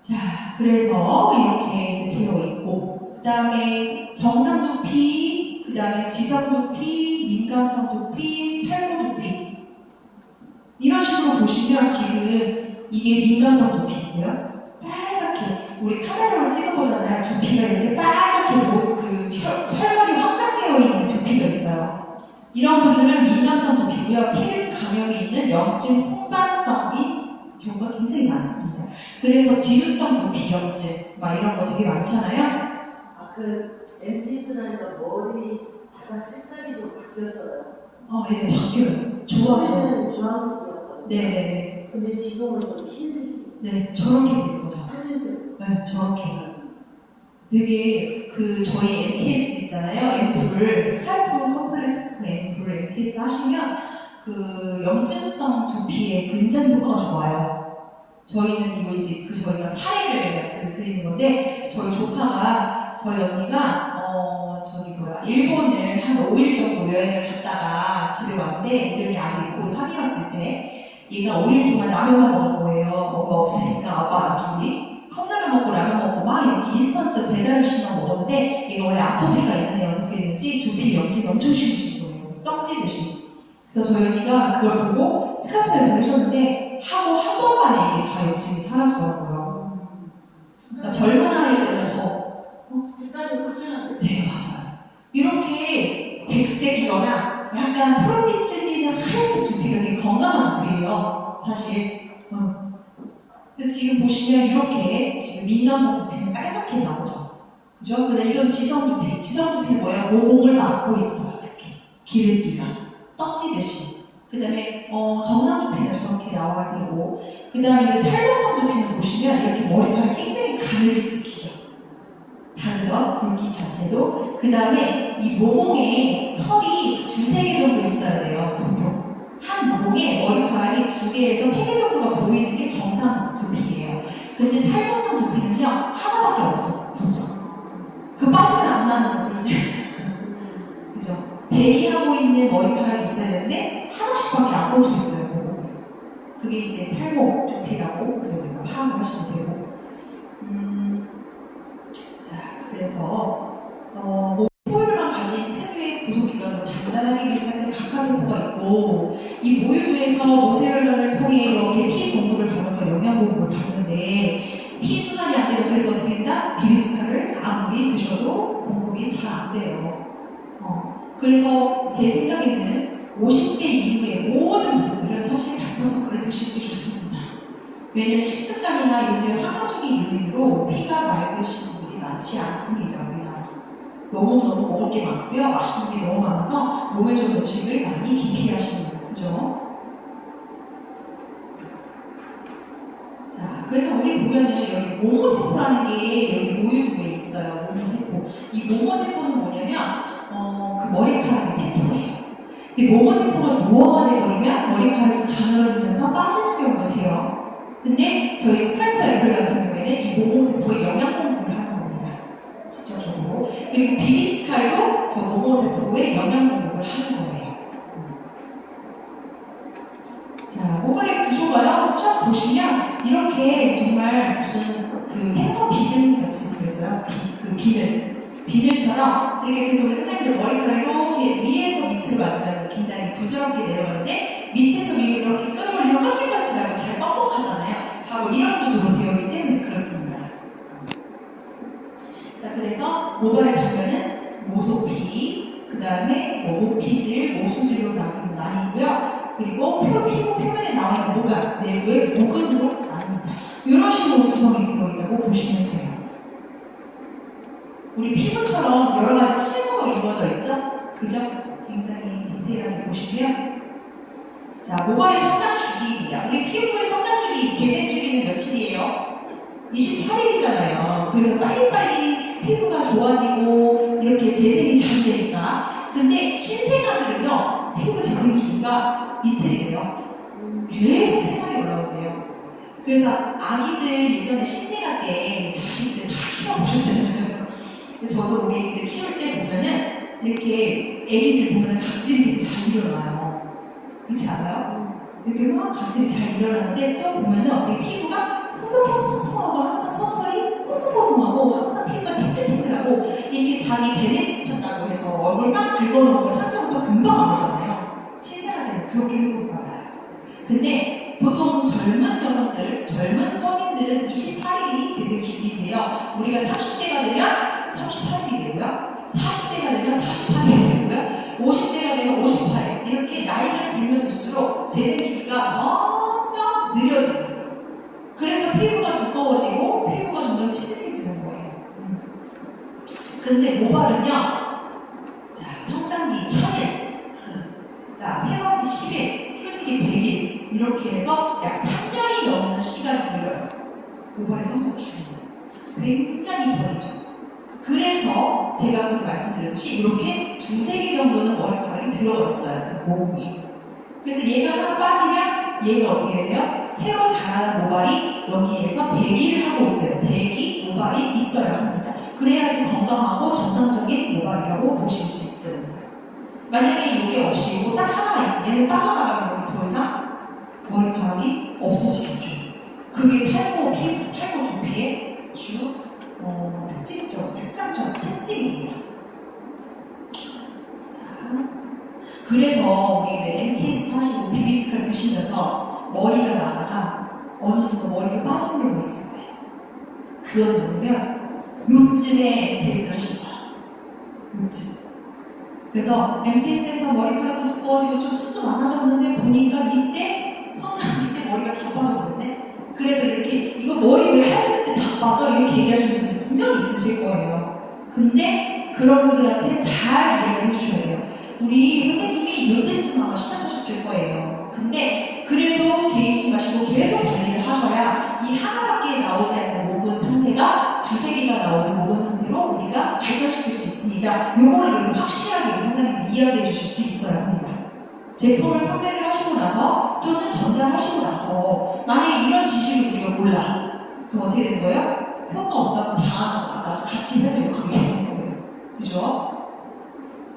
자, 그래서 이렇게 이제 되어 있고, 그 다음에 정상 두피, 그 다음에 지성 두피, 민감성 두피, 탈모 두피. 이런 식으로 보시면 지금 이게 민감성 두피고요. 빨갛게, 우리 카메라로 찍어보잖아요. 두피가 이렇게 빨갛게 그 혈관이 확장되어 있는 두피가 있어요. 이런 분들은 민감성 두피고요. 세균 감염이 있는 염증 홍반성이 경우가 굉장히 많습니다. 그래서 지루성 두피 염증 막 이런 거 되게 많잖아요. 그 MTS라니까 머리 바닥 색깔이 좀 바뀌었어요. 네, 바뀌어요. 좋아져요. 처음에는 주황색이었거든요. 네네. 근데 지금은 좀 흰색, 네, 저렇게 된 거죠. 사진색. 네, 저렇게. 되게 저희 MTS 있잖아요. 앰플 스칼프 컴플렉스 앰플 MTS 하시면 염증성 두피에 굉장히 효과가 좋아요. 저희는 이거 이제 저희가 사례를 말씀을 드리는 건데 저희 조카가 저희 언니가 일본을 한 5일 정도 여행을 갔다가 집에 왔는데 우리 아들이 고3이었을 때 얘가 5일 동안 라면만 먹은 거예요. 엄마 없으니까 아빠 둘이 컵라면 먹고 라면 먹고 막 이렇게 인스턴트 배달 음식만 먹었는데 얘가 원래 아토피가 있는 애여서 그랬는지 두피 염증이 엄청 심해진 거예요. 떡지듯이. 그래서 저희 언니가 그걸 보고 스카프를 보내줬는데 하고 한 번 만에 이게 다 염증이 사라지더라고요. 그러니까 젊은 아이들은 더 색깔이 화려한데. 네, 맞아요. 이렇게 백색이거나 약간 푸른빛을 띠는 하얀색 두피가 되게 건강한 두피예요. 사실. 근데 지금 보시면 이렇게 지금 민감성 두피는 빨갛게 나오죠. 그죠? 근데 이건 지성 두피. 지성 두피는 뭐예요? 모공을 막고 있어요. 이렇게. 기름기가. 떡지듯이. 그 다음에 정상 두피는 저렇게 나와야 되고 그 다음에 이제 탈모성 두피는 보시면 이렇게 머리카락이 굉장히 가늘게 찍히죠. 다르죠? 굵기 자체도. 그 다음에 이 모공에 털이 2-3개 정도 있어야 돼요. 보통. 한 모공에 머리카락이 2개에서 3개 정도가 보이는 게 정상 두피예요. 근데 탈모성 두피는요, 하나밖에 없어요. 보통. 빠지면 안 나는 거지. 그죠? 대기하고 있는 머리카락이 있어야 되는데, 하나씩밖에 안 꽂혀 있어요. 모공에. 그게 이제 탈모 두피라고 우리가 파악을 하시면 되고. 자, 그래서 포유류랑 가진 특유의 구속기관으로 단단하게 밀착된 각하세포가 있고 이 모유두에서 모세혈관을 통해 이렇게 피 공급을 받아서 영양 공급을 받는데 피 순환이 안 되고 그래서 어떻게 된다? 비비스카를 아무리 드셔도 공급이 잘 안 돼요. 그래서 제 생각에는 50대 이후의 모든 분들은 사실 닥터스쿨을 드시는 게 좋습니다. 왜냐면 식습관이나 요새 환경적인 요인으로 피가 맑으신 분들이 많지 않습니다. 우리나라. 너무너무 먹을 게 많고요. 맛있는 게 너무 많아서 몸에 좋은 음식을 많이 기피하시는 거예요. 그죠? 자, 그래서 우리 보면은 여기 모모세포라는 게 여기 모유두에 있어요. 모모세포. 이 모모세포는 뭐냐면 그 머리카락의 세포예요. 근데 모모세포가 노화가 돼버리면 머리카락이 가늘어지면서 빠지는 경우가 돼요. 근데 저희 스칼프 앰플 같은 경우에는 이 모모세포에 영양 공급을 하는 겁니다. 직접적으로. 그리고 비비스칼도 저 모모세포에 영양 공급을 하는 거예요. 자, 모발의 구조가요. 쫙 보시면 이렇게 정말 무슨 생선 비늘 같이 생겼어요. 비늘처럼 이렇게. 그래서 우리 선생님들 머리카락 이렇게 위에서 밑으로 맞으면 굉장히 부드럽게 내려가는데 밑에서 위로 이렇게 끌어올리면 까칠까칠하고 잘 뻑뻑하잖아요. 바로 이런 구조로 되어 있기 때문에 그렇습니다. 자, 그래서 모발의 단면은 모소피, 그 다음에 모피질, 모수질로 나뉘고요. 그리고 피부 표면에 나와 있는 모가 내부의 모근으로 나눕니다. 이런 식으로 구성이 되어 있다고 보시면 돼요. 우리 피부처럼 여러 가지 층으로 이루어져 있죠? 그죠? 굉장히 디테일하게 보시면. 자, 모발의 성장 주기입니다. 우리 피부의 성장 주기, 재생 주기는 며칠이에요? 28일이잖아요. 그래서 빨리빨리 피부가 좋아지고 이렇게 재생이 잘 되니까. 근데 신생아들은요, 피부 재생 주기가 이틀이에요. 계속 세상에 올라오대요. 그래서 아기들 예전에 신생아 때 자식들 다 키워보셨잖아요. 저도 우리 애기들 키울 때 보면은 이렇게 애기들 보면은 각질이 잘 일어나요. 그렇지 않아요? 이렇게 막 각질이 잘 일어나는데 또 보면은 어떻게 피부가 포송포송하고 항상 솜털이 포송포송하고 항상 피부가 탱글탱글하고 이게 자기 베네치 탄다고 해서 얼굴 막 긁어놓고 상처가 또 금방 안 오잖아요. 신생아 때는 그렇게 피부를 발라요. 근데 보통 젊은 여성들, 젊은 성인들은 28일이 재생 주기인데요. 우리가 30대가 되면 38일이 되고요. 40대가 되면 48일이 되고요. 50대가 되면 58일이 근데 모발은요, 자, 성장기 1000일, 자, 퇴원이 10일, 휴직이 100일, 이렇게 해서 약 3년이 넘는 시간이 걸려요. 모발의 성장 주기는. 굉장히 더디죠. 그래서 제가 아까 말씀드렸듯이 이렇게 2-3개 정도는 머리카락이 들어가 있어요. 모공이. 그래서 얘가 하나 빠지면 얘가 어떻게 돼요? 새로 자라는 모발이 여기에서 대기를 하고 있어요. 대기 모발이 있어야 합니다. 그래야지 건강하고 정상적인 모발이라고 보실 수 있어요. 만약에 이게 없이 이거 딱 하나가 있으면 얘는 빠져나가면 여기 더 이상 머리카락이 없어지겠죠. 그게 탈모 두피의 특징이에요. 자, 그래서 우리 MTS 사시고 비비스칼 드시면서 머리가 나다가 어느 순간 머리가 빠진 경우가 있을 거예요. 그건 뭐냐면 요즘에 MTS를 하신 거야. 요즘. 그래서 MTS에서 머리카락도 두꺼워지고 좀 숱도 많아졌는데 보니까 이때 성장기 때 머리가 다 빠졌는데 그래서 이렇게 이거 머리 왜 하였는데 다 빠져? 이렇게 얘기하시는 분들 분명히 있으실 거예요. 근데 그런 분들한테 잘 이해를 해주셔야 돼요. 우리 선생님이 이때쯤 아마 시작하셨을 거예요. 근데 그래도 개의치 마시고 계속 관리를 하셔야 이 하나밖에 나오지 않는 모근 상태가 2-3개가 나오는 모근 상태로 우리가 발전시킬 수 있습니다. 요거를 그래서 확실하게 선생님한테 이야기해 주실 수 있어야 합니다. 제품을 판매를 하시고 나서 또는 전달하시고 나서 만약에 이런 지식을 우리가 몰라. 그럼 어떻게 되는 거예요? 효과 없다고 다 같이 해도 그게 되는 거예요. 그죠?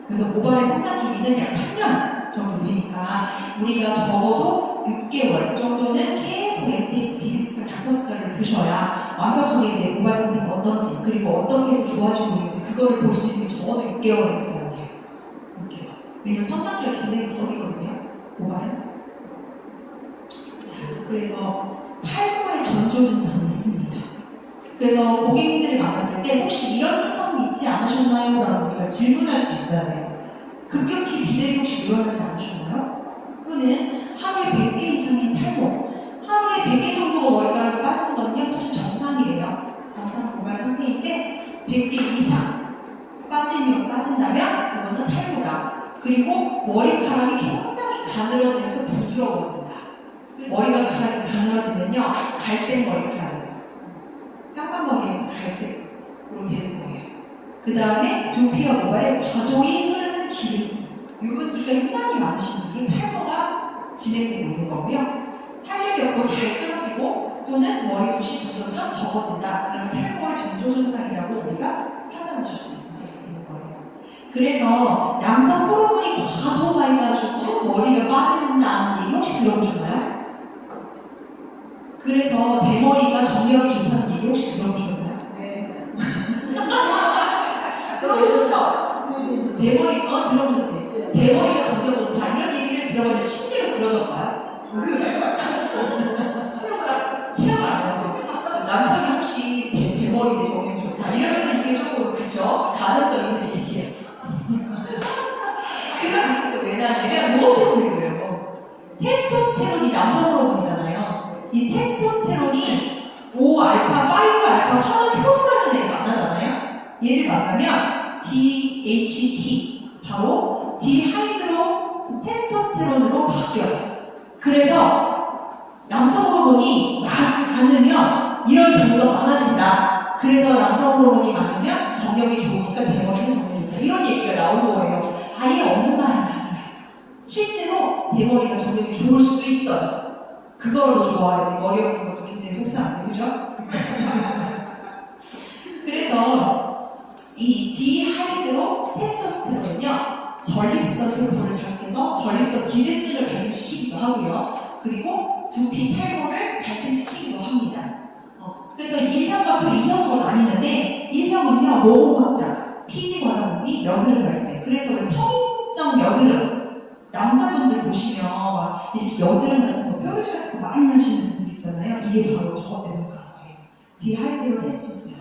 그래서 모발의 성장 주기는 약 3년 정도 되니까 우리가 적어도 6개월 정도는 계속 MTS 비비스칼 닥터스칼을 드셔야 완벽하게 내 모발 상태가 어떤지 그리고 어떻게 해서 좋아지고 있는지 그거를 볼 수 있는 적어도 6개월은 있어야 돼요. 6개월. 왜냐면 성장기가 굉장히 더디거든요. 모발은. 자, 그래서 탈모의 전조 증상이 있습니다. 그래서 고객님들을 만났을 때 혹시 이런 증상이 있지 않으셨나요? 라고 우리가 질문할 수 있어야 돼요. 급격히 비대기 혹시 일어나지 않으셨나요? 또는 하루에 100개 이상의 탈모, 하루에 100개 정도가 머리카락이 빠지는 거는요 사실 정상이에요. 정상 모발 상태인데 100개 이상 빠진다면 그거는 탈모다. 그리고 머리카락이 굉장히 가늘어지면서 부드러워진다. 머리카락이 가늘어지면요 갈색 머리카락이에요. 까만 머리에서 갈색으로 되는 거예요. 그 다음에 두피와 모발에 과도히 흐르는 기름기, 유분기가 유난히 많으신 분이 탈모가 진행되고 있는 거고요. 탄력이 없고 잘 끊어지고 또는 머리숱이 점점 적어진다. 그러면 탈모의 전조 증상이라고 우리가 판단하실 수 있는 거예요. 그래서 남성 호르몬이 과도화해가지고 머리가 빠진다는 얘기 혹시 들어보셨나요? 그래서 대머리가 정력이 좋다는 얘기 혹시 들어보셨나요? 네. 들어보셨죠? 대머리, 들어보셨지? 대머리가 정력 좋다. 이런 얘기를 들어봤는데 실제로 그러던가요? 체험을 안 해서 남편이 혹시 제 대머리인데 정력이 좋다. 이러면 이게 조금, 그쵸? 가능성 있는 얘기예요. 그런 얘기가 왜 나냐면 뭐 때문에 그래요? 테스토스테론이 남성 호르몬이잖아요. 이 테스토스테론이 5알파, 5알파 화학 효소라는 애를 만나잖아요. 얘를 만나면 DHT, 바로 디하이드로 테스토스테론으로 바뀌어요. 그래서 남성 호르몬이 많으면 이런 경우가 많아진다. 그래서 남성 호르몬이 많으면 정력이 좋으니까 대머리는 정력이 좋다. 이런 얘기가 나온 거예요. 아예 없는 말이 아니에요. 실제로 대머리가 정력이 좋을 수도 있어요. 그거로 좋아야지 머리 없는 것도 굉장히 속상한데, 그죠? 그래서 이 디하이드로 테스토스테론은요 전립선 세포를 자극해서 전립선 기대증을 발생시키기도 하고요. 그리고 두피 탈모를 발생시키기도 합니다. 그래서 1형과 또 2형으로 나뉘는데 1형은요 모공 확장, 피지 과다몸이 여드름 발생. 그래서 왜 성인성 여드름 남자분들 보시면 막 이렇게 여드름 같은 거, 뾰루지 같은 거 많이 나시는 분들 있잖아요. 이게 바로 저것 때문에 그런 거예요. 디하이드로 테스토스테론.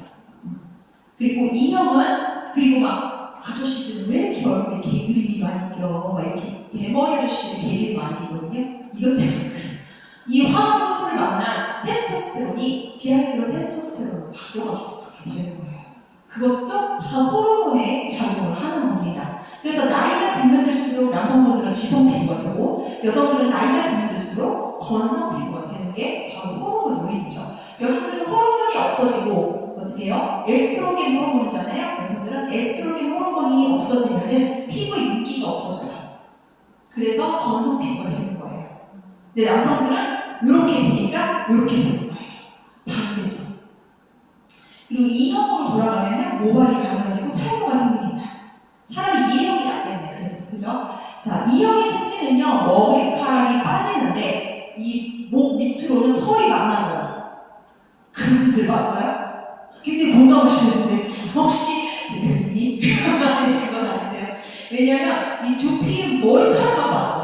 그리고 2형은 그리고 막 아저씨들은 왜 이렇게 얼굴에 개그림이 많이 껴? 막 이렇게 대머리 아저씨들 개그림이 많이 끼거든요. 이것 때문에 그래요. 이 화학 요소를 만난 테스토스테론이 디하이드로 테스토스테론으로 바뀌어가지고 그렇게 되는 거예요. 그것도 다 호르몬의 작용을 하는 겁니다. 그래서 나이가 들면 들수록 남성분들은 지성 피부가 되고 여성들은 나이가 들면 들수록 건성 피부가 되는 게 바로 호르몬 요인이죠. 여성들은 호르몬이 없어지고 어떻게 해요? 에스트로겐 호르몬이잖아요. 여성들은 에스트로겐 호르몬이 없어지면은 피부 윤기가 없어져요. 그래서 건성 피부가 되는 거예요. 근데 남성들은 이렇게 되니까 이렇게 되는 거예요. 반대죠. 그리고 이형으로 돌아가면은 모발이 가늘어지고 탈모가 생깁니다. 차라리 이형이 낫겠네. 그래도 그죠? 자, 이형의 특징은요, 머리카락이 빠지는데 이 목 밑으로는 털이 많아져요. 그분들 봤어요? 굉장히 공감하시는데 혹시 대표님이 그건 아니세요? 왜냐면 이 두피 머리카락만 봐서